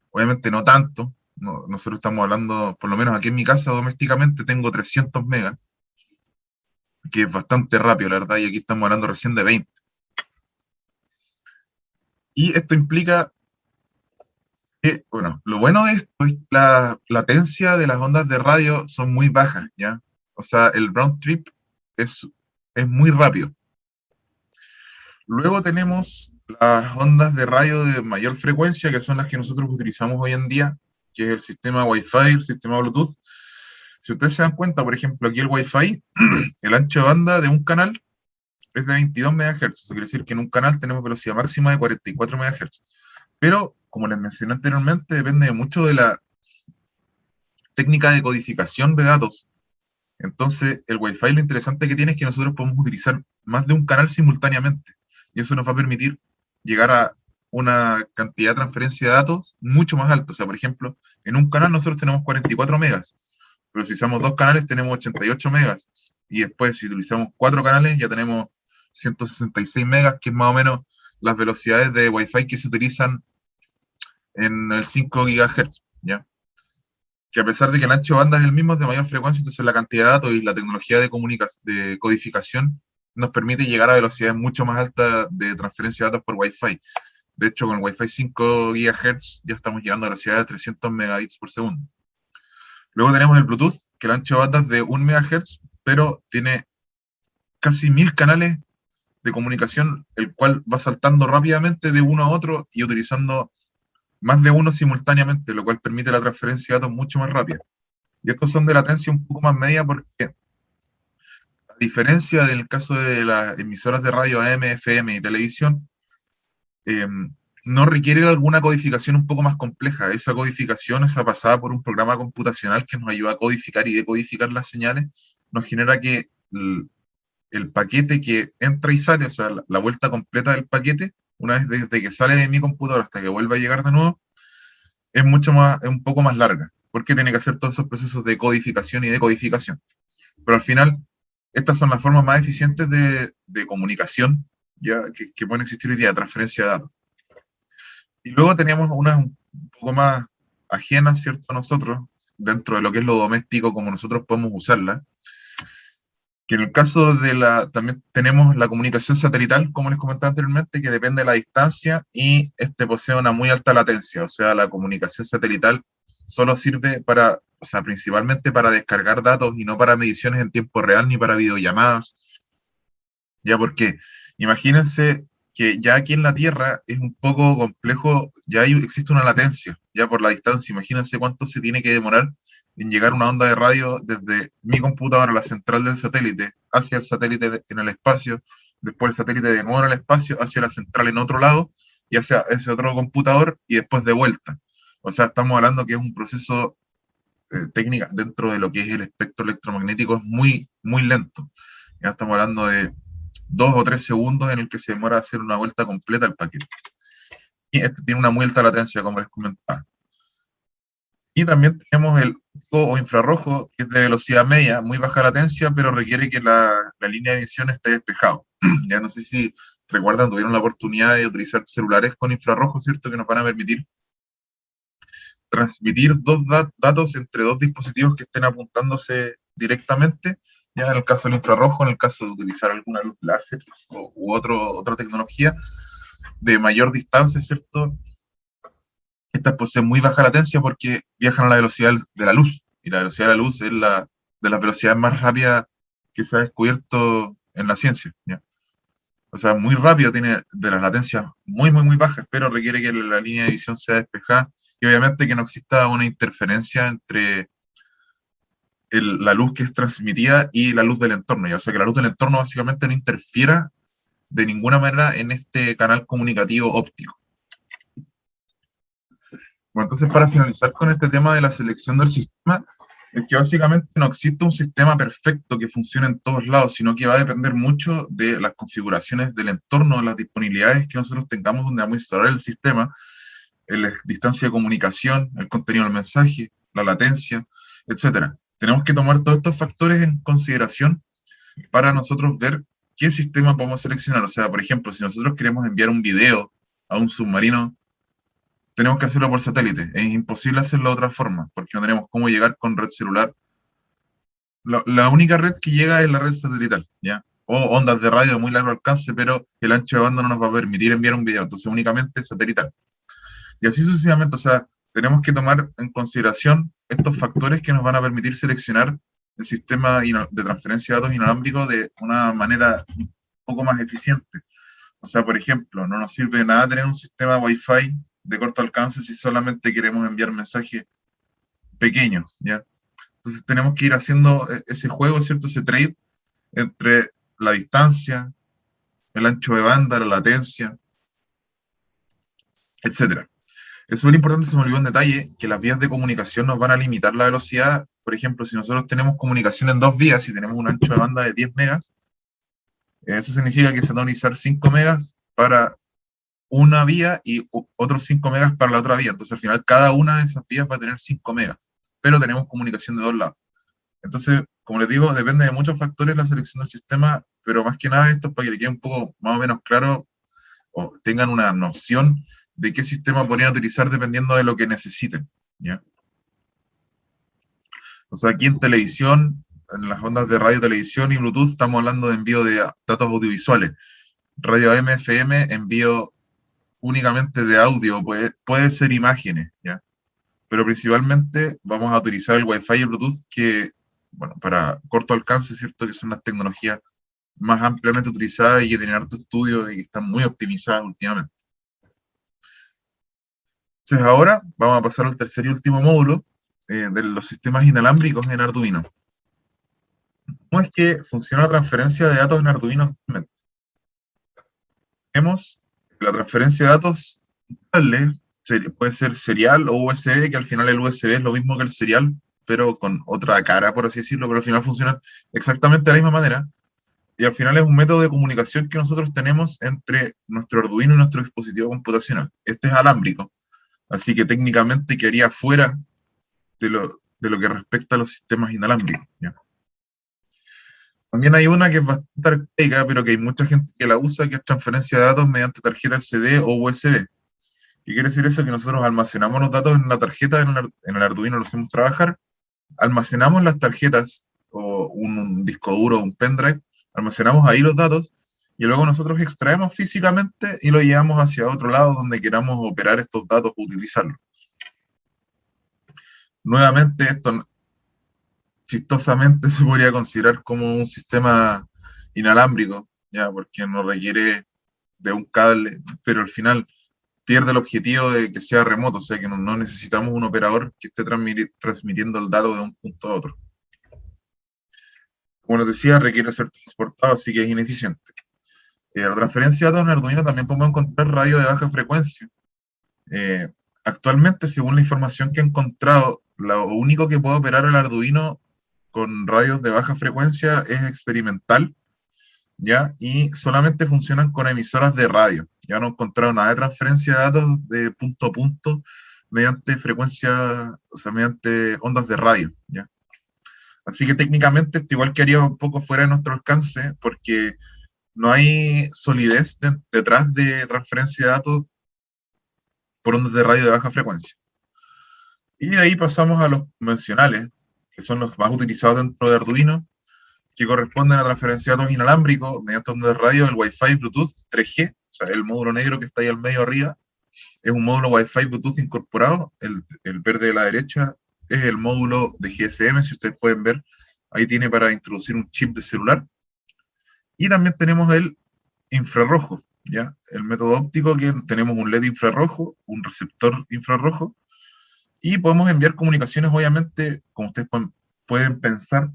A: Obviamente no tanto, nosotros estamos hablando, por lo menos aquí en mi casa domésticamente tengo 300 megas, que es bastante rápido, la verdad, y aquí estamos hablando recién de 20. Y esto implica que, bueno, lo bueno de esto es que la latencia de las ondas de radio son muy bajas, ¿ya? O sea, el round trip es, es muy rápido. Luego tenemos las ondas de radio de mayor frecuencia, que son las que nosotros utilizamos hoy en día, que es el sistema Wi-Fi, el sistema Bluetooth. Si ustedes se dan cuenta, por ejemplo, aquí el Wi-Fi, el ancho de banda de un canal es de 22 MHz. Eso quiere decir que en un canal tenemos velocidad máxima de 44 MHz. Pero, como les mencioné anteriormente, depende mucho de técnica de codificación de datos. Entonces, el Wi-Fi lo interesante que tiene es que nosotros podemos utilizar más de un canal simultáneamente. Y eso nos va a permitir llegar a una cantidad de transferencia de datos mucho más alta. O sea, por ejemplo, en un canal nosotros tenemos 44 megas, pero si usamos dos canales tenemos 88 megas. Y después, si utilizamos cuatro canales, ya tenemos 166 megas, que es más o menos las velocidades de Wi-Fi que se utilizan en el 5 GHz, ¿ya? Que a pesar de que el ancho de banda es el mismo, es de mayor frecuencia, entonces la cantidad de datos y la tecnología de codificación nos permite llegar a velocidades mucho más altas de transferencia de datos por Wi-Fi. De hecho, con el Wi-Fi 5 GHz ya estamos llegando a velocidades de 300 megabits por segundo. Luego tenemos el Bluetooth, que el ancho de banda es de 1 MHz, pero tiene casi 1000 canales de comunicación, el cual va saltando rápidamente de uno a otro y utilizando más de uno simultáneamente, lo cual permite la transferencia de datos mucho más rápida. Y estos son de latencia un poco más media porque, a diferencia del caso de las emisoras de radio AM, FM y televisión, eh, no requiere alguna codificación un poco más compleja. Esa codificación, esa pasada por un programa computacional que nos ayuda a codificar y decodificar las señales, nos genera que el paquete que entra y sale, o sea, la vuelta completa del paquete, una vez desde que sale de mi computadora hasta que vuelva a llegar de nuevo, es mucho más, es un poco más larga, porque tiene que hacer todos esos procesos de codificación y decodificación. Pero al final, estas son las formas más eficientes de comunicación ya que pueden existir hoy día, de transferencia de datos. Y luego teníamos unas un poco más ajenas, ¿cierto?, a nosotros, dentro de lo que es lo doméstico, como nosotros podemos usarla, que en el caso de también tenemos la comunicación satelital, como les comentaba anteriormente, que depende de la distancia y posee una muy alta latencia. O sea, la comunicación satelital solo sirve para, o sea, principalmente para descargar datos y no para mediciones en tiempo real ni para videollamadas. Ya porque imagínense que ya aquí en la Tierra es un poco complejo, ya existe una latencia, ya por la distancia. Imagínense cuánto se tiene que demorar en llegar una onda de radio desde mi computadora a la central del satélite, hacia el satélite en el espacio, después el satélite de nuevo en el espacio, hacia la central en otro lado, y hacia ese otro computador, y después de vuelta. O sea, estamos hablando que es un proceso técnico dentro de lo que es el espectro electromagnético, es muy, muy lento. Ya estamos hablando de 2 o 3 segundos en el que se demora hacer una vuelta completa al paquete. Y este tiene una muy alta latencia, como les comentaba. Y también tenemos el o infrarrojo, que es de velocidad media, muy baja latencia, pero requiere que la línea de visión esté despejada. Ya no sé si recuerdan, tuvieron la oportunidad de utilizar celulares con infrarrojo, ¿cierto?, que nos van a permitir transmitir datos entre dos dispositivos que estén apuntándose directamente, ya en el caso del infrarrojo, en el caso de utilizar alguna luz láser u otra tecnología de mayor distancia, ¿cierto? Estas poseen muy baja latencia porque viajan a la velocidad de la luz, y la velocidad de la luz es la de las velocidades más rápidas que se ha descubierto en la ciencia, ¿ya? O sea, muy rápido, tiene de las latencias muy, muy, muy bajas, pero requiere que la línea de visión sea despejada y obviamente que no exista una interferencia entre la luz que es transmitida y la luz del entorno. Ya. O sea, que la luz del entorno básicamente no interfiera de ninguna manera en este canal comunicativo óptico. Bueno, entonces, para finalizar con este tema de la selección del sistema, es que básicamente no existe un sistema perfecto que funcione en todos lados, sino que va a depender mucho de las configuraciones del entorno, de las disponibilidades que nosotros tengamos donde vamos a instalar el sistema, la distancia de comunicación, el contenido del mensaje, la latencia, etcétera. Tenemos que tomar todos estos factores en consideración para nosotros ver qué sistema podemos seleccionar. O sea, por ejemplo, si nosotros queremos enviar un video a un submarino, tenemos que hacerlo por satélite. Es imposible hacerlo de otra forma, porque no tenemos cómo llegar con red celular. La única red que llega es la red satelital, ¿ya? O ondas de radio de muy largo alcance, pero el ancho de banda no nos va a permitir enviar un video, entonces únicamente satelital. Y así sucesivamente, o sea, tenemos que tomar en consideración estos factores que nos van a permitir seleccionar el sistema de transferencia de datos inalámbrico de una manera un poco más eficiente. O sea, por ejemplo, no nos sirve de nada tener un sistema Wi-Fi de corto alcance si solamente queremos enviar mensajes pequeños, ¿ya? Entonces tenemos que ir haciendo ese juego, ¿cierto? Ese trade entre la distancia, el ancho de banda, la latencia, etcétera. Es súper importante, se me olvidó un detalle, que las vías de comunicación nos van a limitar la velocidad. Por ejemplo, si nosotros tenemos comunicación en dos vías y tenemos un ancho de banda de 10 megas, eso significa que se van a utilizar 5 megas para una vía y otros 5 megas para la otra vía. Entonces, al final, cada una de esas vías va a tener 5 megas, pero tenemos comunicación de dos lados. Entonces, como les digo, depende de muchos factores la selección del sistema, pero más que nada esto es para que le quede un poco más o menos claro o tengan una noción de qué sistema podrían utilizar dependiendo de lo que necesiten, ¿ya? O sea, aquí en televisión, en las ondas de radio, televisión y Bluetooth, estamos hablando de envío de datos audiovisuales. Radio AM, FM, envío únicamente de audio, puede ser imágenes, ¿ya? Pero principalmente vamos a utilizar el Wi-Fi y el Bluetooth, que, bueno, para corto alcance, ¿cierto? Que son las tecnologías más ampliamente utilizadas y que tienen harto estudio y que están muy optimizadas últimamente. Entonces ahora vamos a pasar al tercer y último módulo de los sistemas inalámbricos en Arduino. ¿Cómo es que funciona la transferencia de datos en Arduino actualmente? Tenemos la transferencia de datos puede ser serial o USB, que al final el USB es lo mismo que el serial, pero con otra cara, por así decirlo, pero al final funciona exactamente de la misma manera. Y al final es un método de comunicación que nosotros tenemos entre nuestro Arduino y nuestro dispositivo computacional. Este es alámbrico, así que técnicamente quedaría fuera de lo que respecta a los sistemas inalámbricos, ¿ya? También hay una que es bastante arcaica, pero que hay mucha gente que la usa, que es transferencia de datos mediante tarjeta SD o USB. ¿Qué quiere decir eso? Que nosotros almacenamos los datos en la tarjeta, en el Arduino lo hacemos trabajar, almacenamos las tarjetas o un disco duro o un pendrive, almacenamos ahí los datos y luego nosotros extraemos físicamente y lo llevamos hacia otro lado donde queramos operar estos datos o utilizarlos. Nuevamente, esto chistosamente se podría considerar como un sistema inalámbrico, ya, porque no requiere de un cable, pero al final pierde el objetivo de que sea remoto, o sea que no necesitamos un operador que esté transmitiendo el dato de un punto a otro. Como les decía, requiere ser transportado, así que es ineficiente. La transferencia de datos en Arduino también podemos encontrar radio de baja frecuencia. Eh, Actualmente, según la información que he encontrado, lo único que puede operar el Arduino con radios de baja frecuencia es experimental, ¿ya? Y solamente funcionan con emisoras de radio. Ya no he encontrado nada de transferencia de datos de punto a punto mediante frecuencia, o sea, mediante ondas de radio, ¿ya? Así que técnicamente esto igual quedaría un poco fuera de nuestro alcance porque no hay solidez detrás de transferencia de datos por ondas de radio de baja frecuencia. Y de ahí pasamos a los convencionales, que son los más utilizados dentro de Arduino, que corresponden a transferencia de datos inalámbricos mediante ondas de radio, el Wi-Fi Bluetooth 3G, o sea, el módulo negro que está ahí al medio arriba, es un módulo Wi-Fi Bluetooth incorporado, el verde de la derecha es el módulo de GSM, si ustedes pueden ver, ahí tiene para introducir un chip de celular. Y también tenemos el infrarrojo, ¿ya? El método óptico, que tenemos un LED infrarrojo, un receptor infrarrojo, y podemos enviar comunicaciones, obviamente, como ustedes pueden pensar,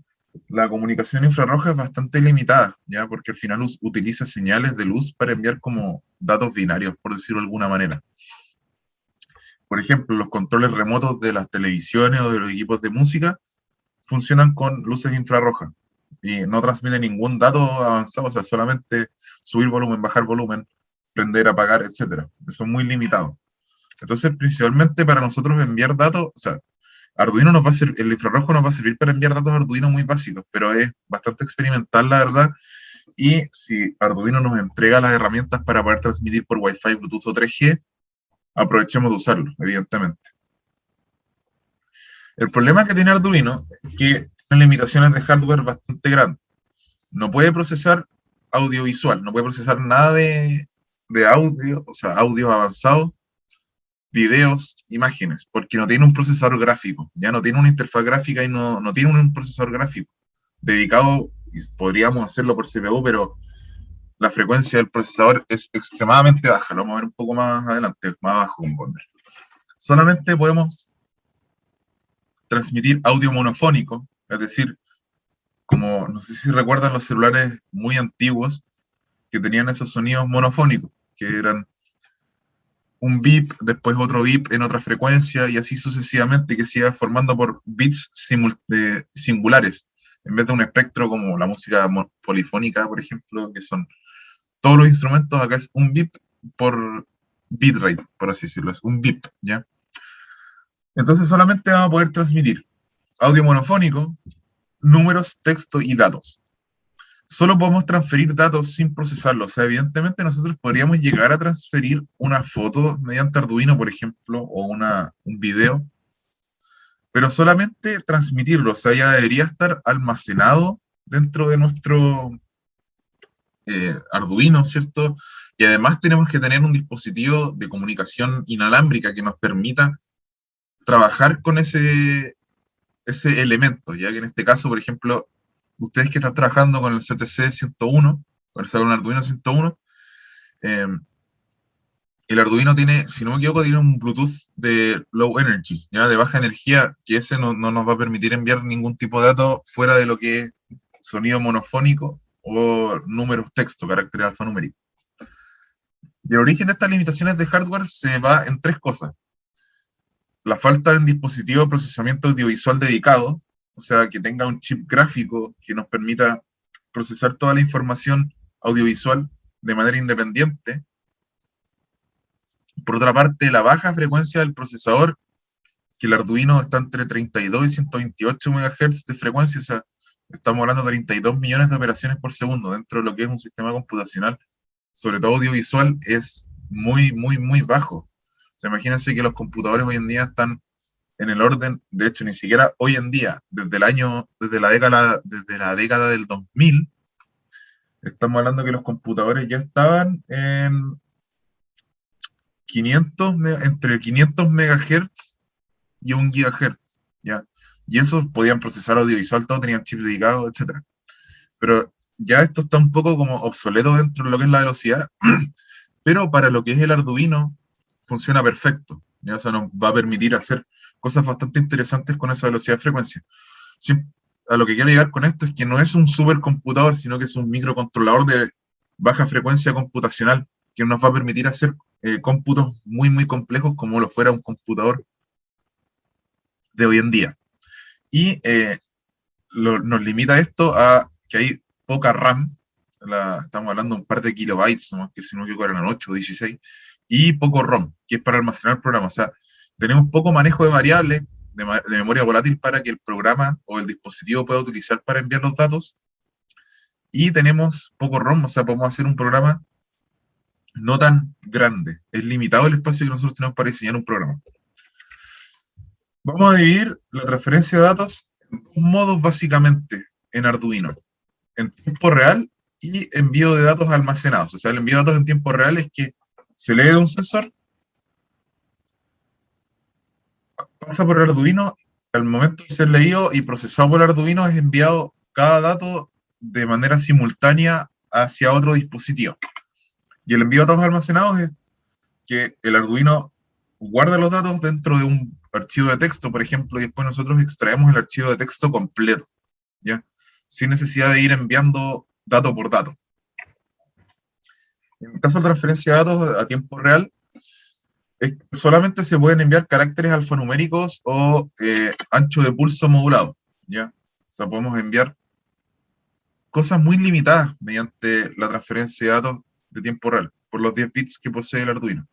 A: la comunicación infrarroja es bastante limitada, ¿ya? Porque al final utiliza señales de luz para enviar como datos binarios, por decirlo de alguna manera. Por ejemplo, los controles remotos de las televisiones o de los equipos de música funcionan con luces infrarrojas y no transmiten ningún dato avanzado, o sea, solamente subir volumen, bajar volumen, prender, apagar, etcétera. Eso es muy limitado. Entonces, principalmente para nosotros enviar datos, o sea, Arduino nos va a servir, el infrarrojo nos va a servir para enviar datos a Arduino muy básicos, pero es bastante experimental, la verdad. Y si Arduino nos entrega las herramientas para poder transmitir por Wi-Fi, Bluetooth o 3G, aprovechemos de usarlo, evidentemente. El problema que tiene Arduino es que tiene limitaciones de hardware bastante grandes. No puede procesar audiovisual, no puede procesar nada de audio, o sea, audio avanzado, videos, imágenes, porque no tiene un procesador gráfico, ya no tiene una interfaz gráfica y no tiene un procesador gráfico dedicado, y podríamos hacerlo por CPU, pero la frecuencia del procesador es extremadamente baja, lo vamos a ver un poco más adelante, más abajo. Solamente podemos transmitir audio monofónico, es decir, como no sé si recuerdan los celulares muy antiguos que tenían esos sonidos monofónicos, que eran un bip, después otro bip en otra frecuencia y así sucesivamente, que se iba formando por bits singulares, en vez de un espectro como la música polifónica, por ejemplo, que son todos los instrumentos, acá es un bip por bitrate, por así decirlo, es un bip, ¿ya? Entonces solamente vamos a poder transmitir audio monofónico, números, texto y datos. Solo podemos transferir datos sin procesarlos. O sea, evidentemente nosotros podríamos llegar a transferir una foto mediante Arduino, por ejemplo, o un video, pero solamente transmitirlo. O sea, ya debería estar almacenado dentro de nuestro Arduino, ¿cierto? Y además tenemos que tener un dispositivo de comunicación inalámbrica que nos permita trabajar con ese elemento, ya que en este caso, por ejemplo, ustedes que están trabajando con el CTC 101, o sea, con el Arduino 101, eh, el Arduino tiene, si no me equivoco, tiene un Bluetooth de low energy, ya de baja energía, que ese no nos va a permitir enviar ningún tipo de datos fuera de lo que es sonido monofónico o números texto, caracteres alfanuméricos. Y el origen de estas limitaciones de hardware se va en tres cosas: la falta de un dispositivo de procesamiento audiovisual dedicado, o sea, que tenga un chip gráfico que nos permita procesar toda la información audiovisual de manera independiente. Por otra parte, la baja frecuencia del procesador, que el Arduino está entre 32 y 128 MHz de frecuencia, o sea, estamos hablando de 32 millones de operaciones por segundo dentro de lo que es un sistema computacional, sobre todo audiovisual, es muy, muy, muy bajo. O sea, imagínense que los computadores hoy en día están en el orden, de hecho, ni siquiera hoy en día, desde la década del 2000, estamos hablando que los computadores ya estaban en 500, entre 500 MHz y 1 GHz, ¿ya? Y esos podían procesar audiovisual, todos tenían chips dedicados, etcétera. Pero ya esto está un poco como obsoleto dentro de lo que es la velocidad, pero para lo que es el Arduino funciona perfecto, ¿ya? O sea, nos va a permitir hacer cosas bastante interesantes con esa velocidad de frecuencia. Sí, a lo que quiero llegar con esto es que no es un supercomputador, sino que es un microcontrolador de baja frecuencia computacional que nos va a permitir hacer cómputos muy, muy complejos como lo fuera un computador de hoy en día. Y nos limita esto a que hay poca RAM, estamos hablando de un par de kilobytes, ¿no? Que si no me equivoco eran 8 o 16, y poco ROM, que es para almacenar el programa. O sea, tenemos poco manejo de variables de memoria volátil para que el programa o el dispositivo pueda utilizar para enviar los datos, y tenemos poco ROM, o sea, podemos hacer un programa no tan grande. Es limitado el espacio que nosotros tenemos para diseñar un programa. Vamos a dividir la transferencia de datos en dos modos básicamente en Arduino: en tiempo real y envío de datos almacenados. O sea, el envío de datos en tiempo real es que se lee de un sensor, pasa por el Arduino, al momento de ser leído y procesado por el Arduino es enviado cada dato de manera simultánea hacia otro dispositivo. Y el envío de datos almacenados es que el Arduino guarda los datos dentro de un archivo de texto, por ejemplo, y después nosotros extraemos el archivo de texto completo, ¿ya? Sin necesidad de ir enviando dato por dato. En el caso de transferencia de datos a tiempo real, solamente se pueden enviar caracteres alfanuméricos o ancho de pulso modulado, ¿ya? O sea, podemos enviar cosas muy limitadas mediante la transferencia de datos de tiempo real, por los 10 bits que posee el Arduino.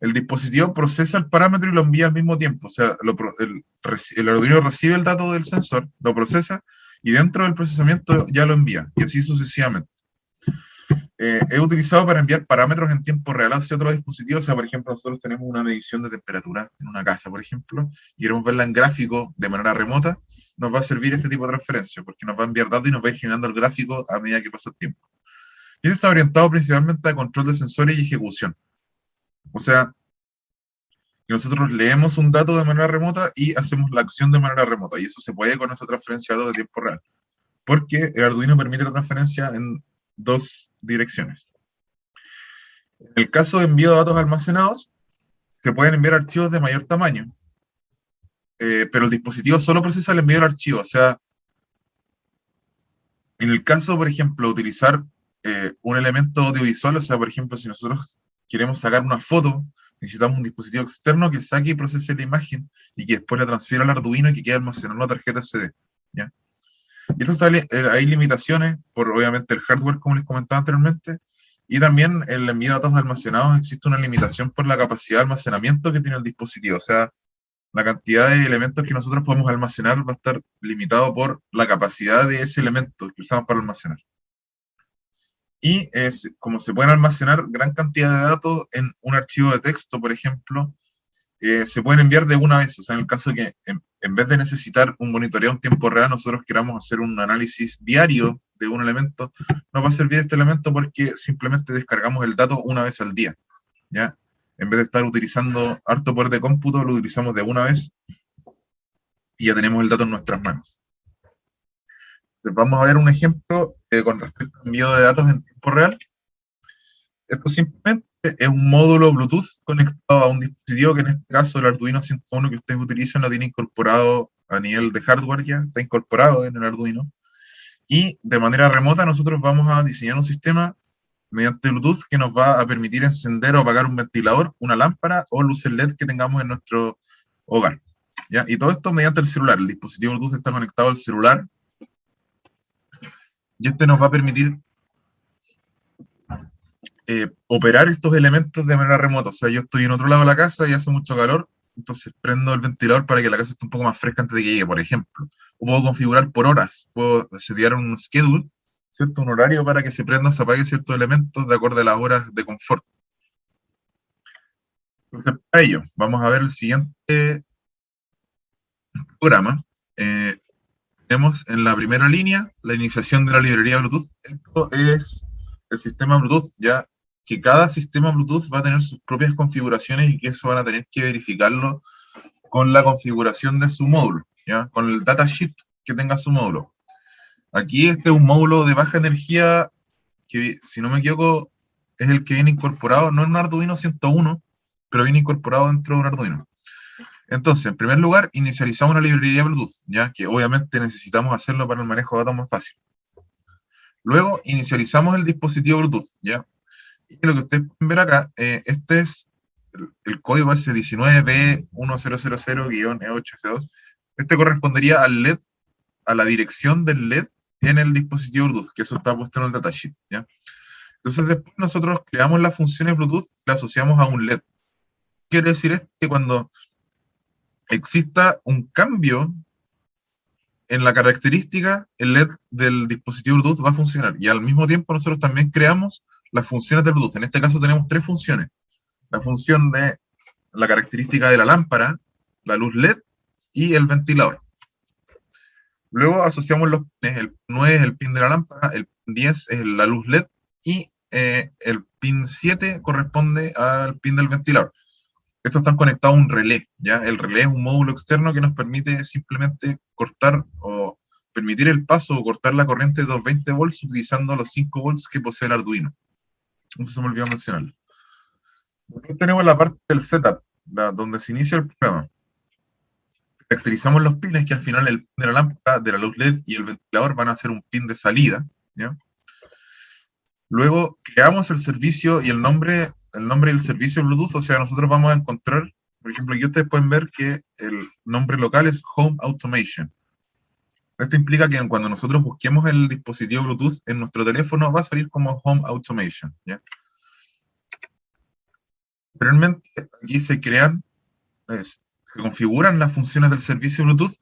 A: El dispositivo procesa el parámetro y lo envía al mismo tiempo. O sea, el Arduino recibe el dato del sensor, lo procesa y dentro del procesamiento ya lo envía, y así sucesivamente. Es utilizado para enviar parámetros en tiempo real hacia otros dispositivos. O sea, por ejemplo, nosotros tenemos una medición de temperatura en una casa, por ejemplo, y queremos verla en gráfico de manera remota, nos va a servir este tipo de transferencia, porque nos va a enviar datos y nos va a ir generando el gráfico a medida que pasa el tiempo. Y esto está orientado principalmente a control de sensores y ejecución. O sea, que nosotros leemos un dato de manera remota y hacemos la acción de manera remota, y eso se puede con nuestra transferencia de datos de tiempo real, porque el Arduino permite la transferencia en dos direcciones. En el caso de envío de datos almacenados, se pueden enviar archivos de mayor tamaño, pero el dispositivo solo procesa el envío del archivo. O sea, en el caso, por ejemplo, utilizar un elemento audiovisual, o sea, por ejemplo, si nosotros queremos sacar una foto, necesitamos un dispositivo externo que saque y procese la imagen y que después la transfiera al Arduino y que quede almacenado en una tarjeta SD, ¿ya? Y esto hay limitaciones por, obviamente, el hardware, como les comentaba anteriormente, y también el envío de datos almacenados existe una limitación por la capacidad de almacenamiento que tiene el dispositivo. O sea, la cantidad de elementos que nosotros podemos almacenar va a estar limitado por la capacidad de ese elemento que usamos para almacenar. Y como se pueden almacenar gran cantidad de datos en un archivo de texto, por ejemplo, se pueden enviar de una vez. O sea, en el caso de que en vez de necesitar un monitoreo en tiempo real, nosotros queramos hacer un análisis diario de un elemento, nos va a servir este elemento porque simplemente descargamos el dato una vez al día, ¿ya? En vez de estar utilizando harto poder de cómputo, lo utilizamos de una vez y ya tenemos el dato en nuestras manos. Entonces, vamos a ver un ejemplo con respecto al envío de datos en tiempo real. Esto simplemente es un módulo Bluetooth conectado a un dispositivo que en este caso el Arduino 101 que ustedes utilizan lo tiene incorporado a nivel de hardware, ya está incorporado en el Arduino. Y de manera remota nosotros vamos a diseñar un sistema mediante Bluetooth que nos va a permitir encender o apagar un ventilador, una lámpara o luces LED que tengamos en nuestro hogar, ¿ya? Y todo esto mediante el celular. El dispositivo Bluetooth está conectado al celular y este nos va a permitir operar estos elementos de manera remota. O sea, yo estoy en otro lado de la casa y hace mucho calor, entonces prendo el ventilador para que la casa esté un poco más fresca antes de que llegue, por ejemplo. O puedo configurar por horas, puedo setear un schedule, ¿cierto? Un horario para que se prenda o se apague ciertos elementos de acuerdo a las horas de confort. Entonces, para ello, vamos a ver el siguiente programa. Tenemos en la primera línea la iniciación de la librería Bluetooth. Esto es el sistema Bluetooth, ya que cada sistema Bluetooth va a tener sus propias configuraciones y que eso van a tener que verificarlo con la configuración de su módulo, ya con el datasheet que tenga su módulo. Aquí este es un módulo de baja energía que, si no me equivoco, es el que viene incorporado, no en un Arduino 101, pero viene incorporado dentro de un Arduino. Entonces, en primer lugar, inicializamos una librería Bluetooth, ya que obviamente necesitamos hacerlo para el manejo de datos más fácil. Luego, inicializamos el dispositivo Bluetooth, ¿ya? Y lo que ustedes pueden ver acá, este es el código S19B1000-E8F2. Este correspondería al LED, a la dirección del LED en el dispositivo Bluetooth, que eso está puesto en el datasheet, ¿ya? Entonces, después nosotros creamos las funciones Bluetooth y las asociamos a un LED. Quiere decir esto que cuando exista un cambio en la característica, el LED del dispositivo Bluetooth va a funcionar. Y al mismo tiempo nosotros también creamos las funciones de Bluetooth. En este caso tenemos tres funciones. La función de la característica de la lámpara, la luz LED y el ventilador. Luego asociamos los pines. El pin 9 es el pin de la lámpara, el pin 10 es la luz LED y el pin 7 corresponde al pin del ventilador. Estos están conectados a un relé, ¿ya? El relé es un módulo externo que nos permite simplemente cortar o permitir el paso o cortar la corriente de 220 volts utilizando los 5 volts que posee el Arduino. Entonces se me olvidó mencionarlo. Después tenemos la parte del setup, donde se inicia el programa. Caracterizamos los pines, que al final el pin de la lámpara, de la luz LED y el ventilador van a ser un pin de salida, ¿ya? Luego creamos el servicio y el nombre del servicio Bluetooth. O sea, nosotros vamos a encontrar, por ejemplo, aquí ustedes pueden ver que el nombre local es Home Automation. Esto implica que cuando nosotros busquemos el dispositivo Bluetooth en nuestro teléfono va a salir como Home Automation, ¿ya? Realmente aquí se crean, se configuran las funciones del servicio Bluetooth,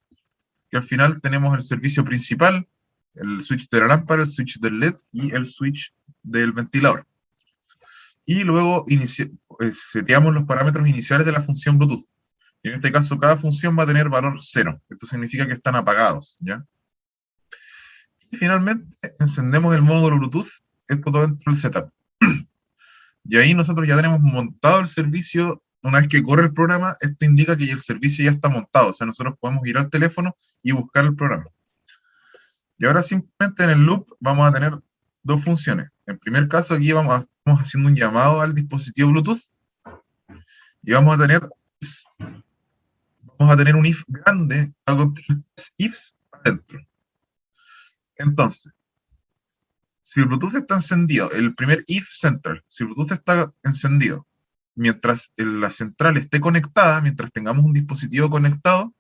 A: que al final tenemos el servicio principal, el switch de la lámpara, el switch del LED y el switch del ventilador. Y luego seteamos los parámetros iniciales de la función Bluetooth. Y en este caso, cada función va a tener valor 0. Esto significa que están apagados, ¿ya? Y finalmente, encendemos el módulo Bluetooth, esto todo dentro del setup. Y ahí nosotros ya tenemos montado el servicio. Una vez que corre el programa, esto indica que el servicio ya está montado. O sea, nosotros podemos ir al teléfono y buscar el programa. Y ahora simplemente en el loop vamos a tener dos funciones. En primer caso, aquí estamos haciendo un llamado al dispositivo Bluetooth y vamos a tener un if grande a contener tres ifs adentro. Entonces, si el Bluetooth está encendido, el primer if center, si el Bluetooth está encendido, mientras la central esté conectada, mientras tengamos un dispositivo conectado,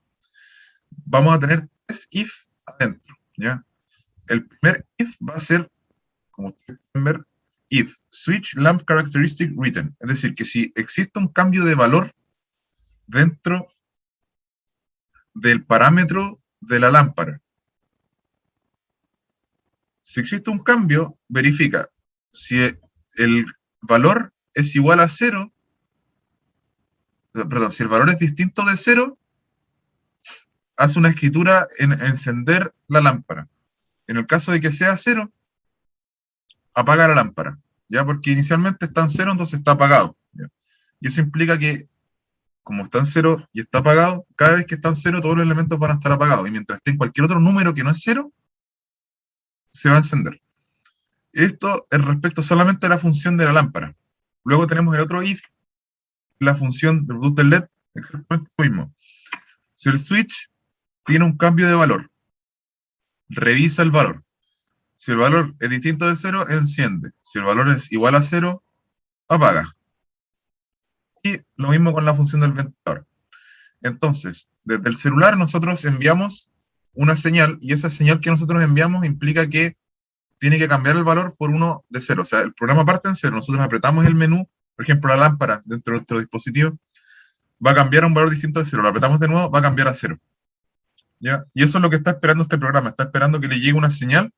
A: vamos a tener 3 if adentro, ¿ya? El primer if va a ser, como ustedes pueden ver, if switch lamp characteristic written, es decir, que si existe un cambio de valor dentro del parámetro de la lámpara. Si existe un cambio, verifica si el valor es igual a 0, perdón, si el valor es distinto de 0, hace una escritura en encender la lámpara. En el caso de que sea 0, apaga la lámpara, ¿ya? Porque inicialmente está en 0, entonces está apagado, ¿ya? Y eso implica que, como está en 0 y está apagado, cada vez que está en 0, todos los elementos van a estar apagados. Y mientras esté en cualquier otro número que no es 0, se va a encender. Esto es respecto solamente a la función de la lámpara. Luego tenemos el otro if, la función de Bluetooth del LED, exactamente lo mismo. Si el switch tiene un cambio de valor, revisa el valor. Si el valor es distinto de 0, enciende. Si el valor es igual a 0, apaga. Y lo mismo con la función del ventilador. Entonces, desde el celular nosotros enviamos una señal, y esa señal que nosotros enviamos implica que tiene que cambiar el valor por uno de 0. O sea, el programa parte en 0, nosotros apretamos el menú, por ejemplo, la lámpara dentro de nuestro dispositivo, va a cambiar a un valor distinto de 0. Lo apretamos de nuevo, va a cambiar a 0. ¿Ya? Y eso es lo que está esperando este programa. Está esperando que le llegue una señal.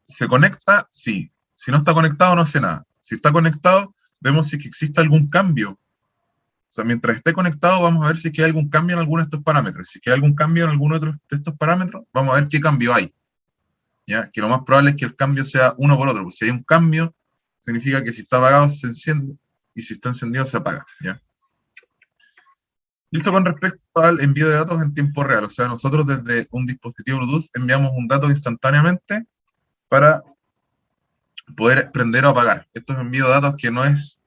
A: ¿Se conecta? Sí. Si no está conectado, no hace nada. Si está conectado, vemos si existe algún cambio. O sea, mientras esté conectado, vamos a ver si hay algún cambio en alguno de estos parámetros. Si hay algún cambio en alguno de estos parámetros, vamos a ver qué cambio hay. ¿Ya? Que lo más probable es que el cambio sea uno por otro. Pues si hay un cambio, significa que si está apagado se enciende, y si está encendido se apaga. ¿Ya? Y esto con respecto al envío de datos en tiempo real. O sea, nosotros desde un dispositivo Bluetooth enviamos un dato instantáneamente para poder prender o apagar. Esto es envío de datos que no es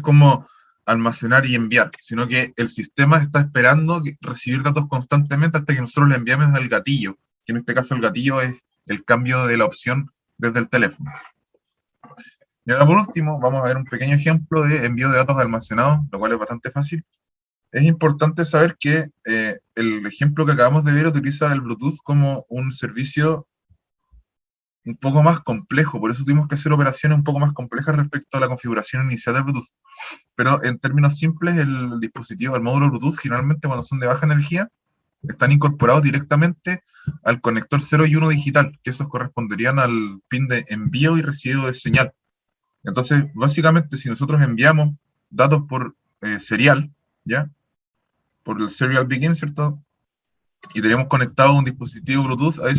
A: como almacenar y enviar, sino que el sistema está esperando recibir datos constantemente hasta que nosotros le enviamos el gatillo, que en este caso el gatillo es el cambio de la opción desde el teléfono. Y ahora por último, vamos a ver un pequeño ejemplo de envío de datos almacenados, lo cual es bastante fácil. Es importante saber que el ejemplo que acabamos de ver utiliza el Bluetooth como un servicio un poco más complejo, por eso tuvimos que hacer operaciones un poco más complejas respecto a la configuración inicial del Bluetooth. Pero en términos simples, el dispositivo, el módulo Bluetooth, generalmente cuando son de baja energía, están incorporados directamente al conector 0 y 1 digital, que esos corresponderían al pin de envío y recibido de señal. Entonces, básicamente, si nosotros enviamos datos por serial, ¿ya? Por el serial begin, ¿cierto? Y tenemos conectado un dispositivo Bluetooth a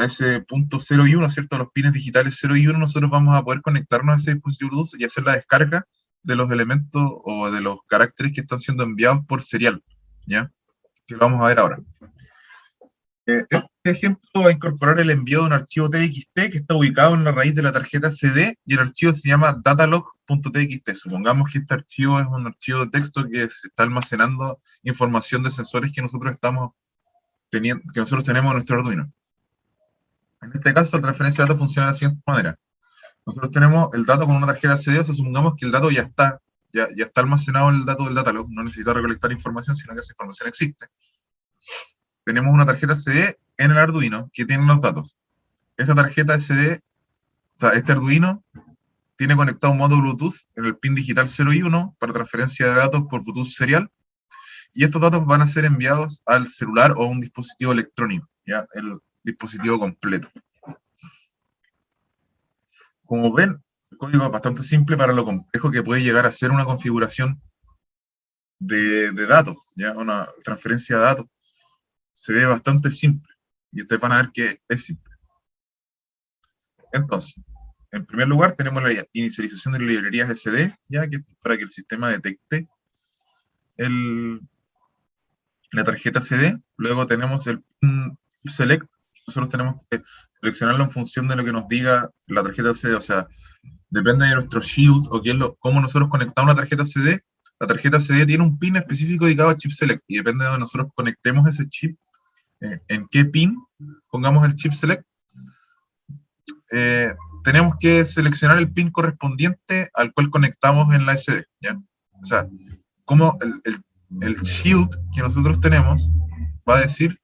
A: ese punto 0 y 1, ¿cierto? Los pines digitales 0 y 1, nosotros vamos a poder conectarnos a ese dispositivo Bluetooth y hacer la descarga de los elementos o de los caracteres que están siendo enviados por serial, ¿ya? Que lo vamos a ver ahora. Este ejemplo va a incorporar el envío de un archivo TXT que está ubicado en la raíz de la tarjeta CD y el archivo se llama datalog.txt. Supongamos que este archivo es un archivo de texto que se está almacenando información de sensores que nosotros tenemos en nuestro Arduino. En este caso, la transferencia de datos funciona de la siguiente manera. Nosotros tenemos el dato con una tarjeta CD, o sea, supongamos que el dato ya está almacenado en el dato del datalog, no necesita recolectar información, sino que esa información existe. Tenemos una tarjeta CD en el Arduino que tiene los datos. Esta tarjeta SD, o sea, este Arduino, tiene conectado un módulo Bluetooth en el pin digital 0 y 1 para transferencia de datos por Bluetooth serial, y estos datos van a ser enviados al celular o a un dispositivo electrónico, ¿ya? El dispositivo completo. Como ven, el código es bastante simple para lo complejo que puede llegar a ser una configuración de datos, ¿ya? Una transferencia de datos. Se ve bastante simple, y ustedes van a ver que es simple. Entonces, en primer lugar tenemos la inicialización de librerías SD, ya que para que el sistema detecte la tarjeta CD. Luego tenemos el chip select. Nosotros tenemos que seleccionarlo en función de lo que nos diga la tarjeta CD, o sea, depende de nuestro shield o cómo nosotros conectamos una tarjeta CD. La tarjeta CD tiene un pin específico dedicado a chip select, y depende de donde nosotros conectemos ese chip, en qué pin pongamos el chip select, tenemos que seleccionar el pin correspondiente al cual conectamos en la SD, ¿ya? O sea, como el shield que nosotros tenemos va a decir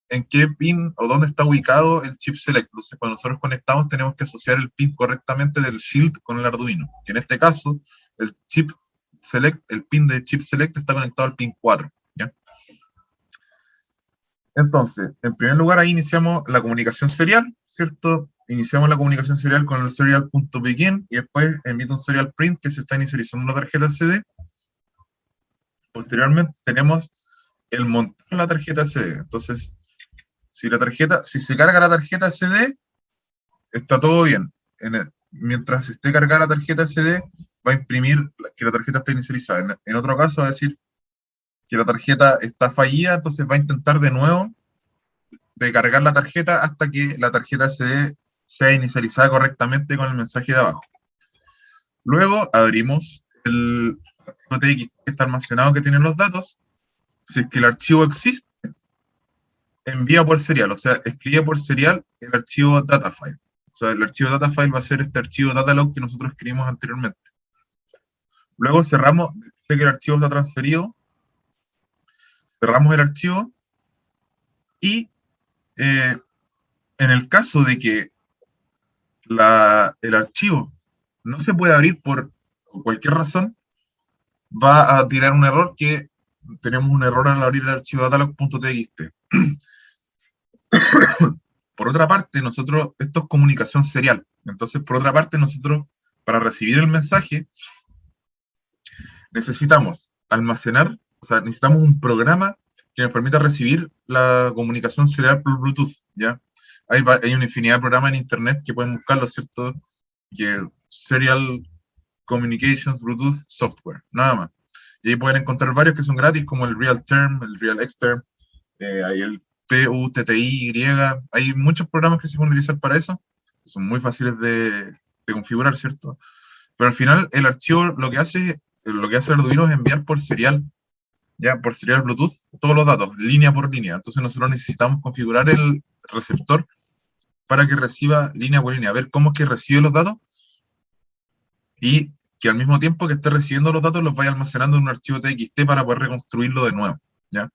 A: en qué pin o dónde está ubicado el chip select. Entonces, cuando nosotros conectamos, tenemos que asociar el pin correctamente del shield con el Arduino, que en este caso, el chip select, el pin de chip select está conectado al pin 4, ¿ya? Entonces, en primer lugar, ahí iniciamos la comunicación serial, ¿cierto? Iniciamos la comunicación serial con el serial.begin y después emite un serial print que se está inicializando una tarjeta CD. Posteriormente tenemos el montar la tarjeta CD. Entonces, si se carga la tarjeta SD, está todo bien. Mientras esté cargada la tarjeta SD, va a imprimir que la tarjeta está inicializada. En otro caso, va a decir que la tarjeta está fallida, entonces va a intentar de nuevo de cargar la tarjeta hasta que la tarjeta SD sea inicializada correctamente con el mensaje de abajo. Luego abrimos el archivo TXT que está almacenado que tiene los datos. Si es que el archivo existe, envía por serial, o sea, escribe por serial el archivo datafile. O sea, el archivo datafile va a ser este archivo datalog que nosotros escribimos anteriormente. Luego cerramos, después de que el archivo está transferido, cerramos el archivo y en el caso de que el archivo no se puede abrir por cualquier razón, va a tirar un error que tenemos un error al abrir el archivo datalog.txt. Por otra parte, esto es comunicación serial. Entonces, por otra parte, nosotros, para recibir el mensaje, necesitamos almacenar, o sea, necesitamos un programa que nos permita recibir la comunicación serial por Bluetooth, ¿ya? Hay una infinidad de programas en internet que pueden buscarlo, ¿cierto? Que Serial Communications Bluetooth Software, nada más. Y ahí pueden encontrar varios que son gratis, como el Real Term, el Real Xterm, hay el PUTTI, hay muchos programas que se pueden utilizar para eso, que son muy fáciles de configurar, ¿cierto? Pero al final el archivo lo que hace Arduino es enviar por serial, ya por serial Bluetooth, todos los datos, línea por línea. Entonces nosotros necesitamos configurar el receptor para que reciba línea por línea, a ver cómo es que recibe los datos y que al mismo tiempo que esté recibiendo los datos los vaya almacenando en un archivo TXT para poder reconstruirlo de nuevo, ¿ya?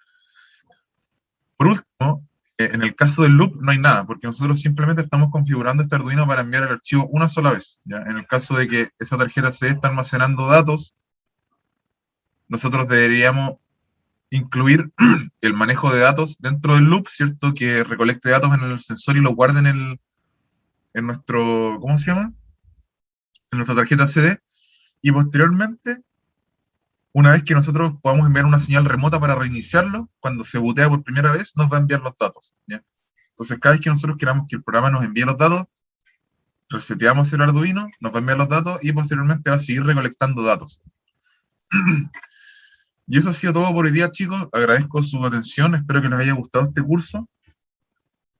A: Por último, en el caso del loop no hay nada, porque nosotros simplemente estamos configurando este Arduino para enviar el archivo una sola vez, ¿ya? En el caso de que esa tarjeta CD está almacenando datos, nosotros deberíamos incluir el manejo de datos dentro del loop, ¿cierto? Que recolecte datos en el sensor y lo guarde en nuestro, ¿cómo se llama? En nuestra tarjeta CD, y posteriormente, una vez que nosotros podamos enviar una señal remota para reiniciarlo, cuando se bootea por primera vez, nos va a enviar los datos, ¿ya? Entonces, cada vez que nosotros queramos que el programa nos envíe los datos, reseteamos el Arduino, nos va a enviar los datos y posteriormente va a seguir recolectando datos. Y eso ha sido todo por hoy día, chicos. Agradezco su atención, espero que les haya gustado este curso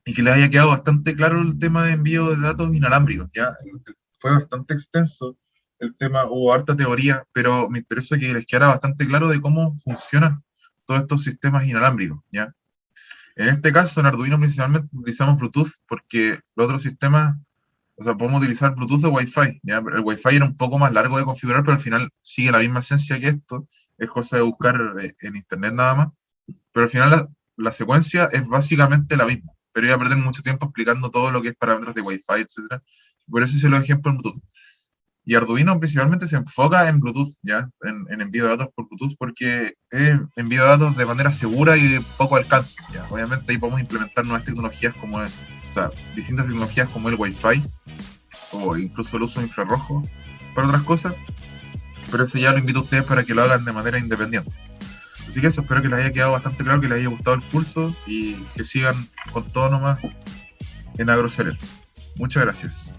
A: y que les haya quedado bastante claro el tema de envío de datos inalámbricos, ¿ya? Fue bastante extenso el tema, hubo harta teoría, pero me interesa que les quedara bastante claro de cómo funcionan todos estos sistemas inalámbricos, ¿ya? En este caso, en Arduino principalmente utilizamos Bluetooth, porque los otros sistemas, o sea, podemos utilizar Bluetooth o Wi-Fi, ¿ya? El Wi-Fi era un poco más largo de configurar, pero al final sigue la misma esencia que esto, es cosa de buscar en internet nada más, pero al final la secuencia es básicamente la misma, pero iba a perder mucho tiempo explicando todo lo que es parámetros de Wi-Fi, etcétera. Por eso hice los ejemplos en Bluetooth. Y Arduino principalmente se enfoca en Bluetooth, ¿ya? En envío de datos por Bluetooth, porque es envío de datos de manera segura y de poco alcance, ¿ya? Obviamente ahí podemos implementar nuevas tecnologías distintas tecnologías como el Wi-Fi, o incluso el uso de infrarrojo, para otras cosas, pero eso ya lo invito a ustedes para que lo hagan de manera independiente. Así que eso, espero que les haya quedado bastante claro, que les haya gustado el curso y que sigan con todo nomás en AgroCereal. Muchas gracias.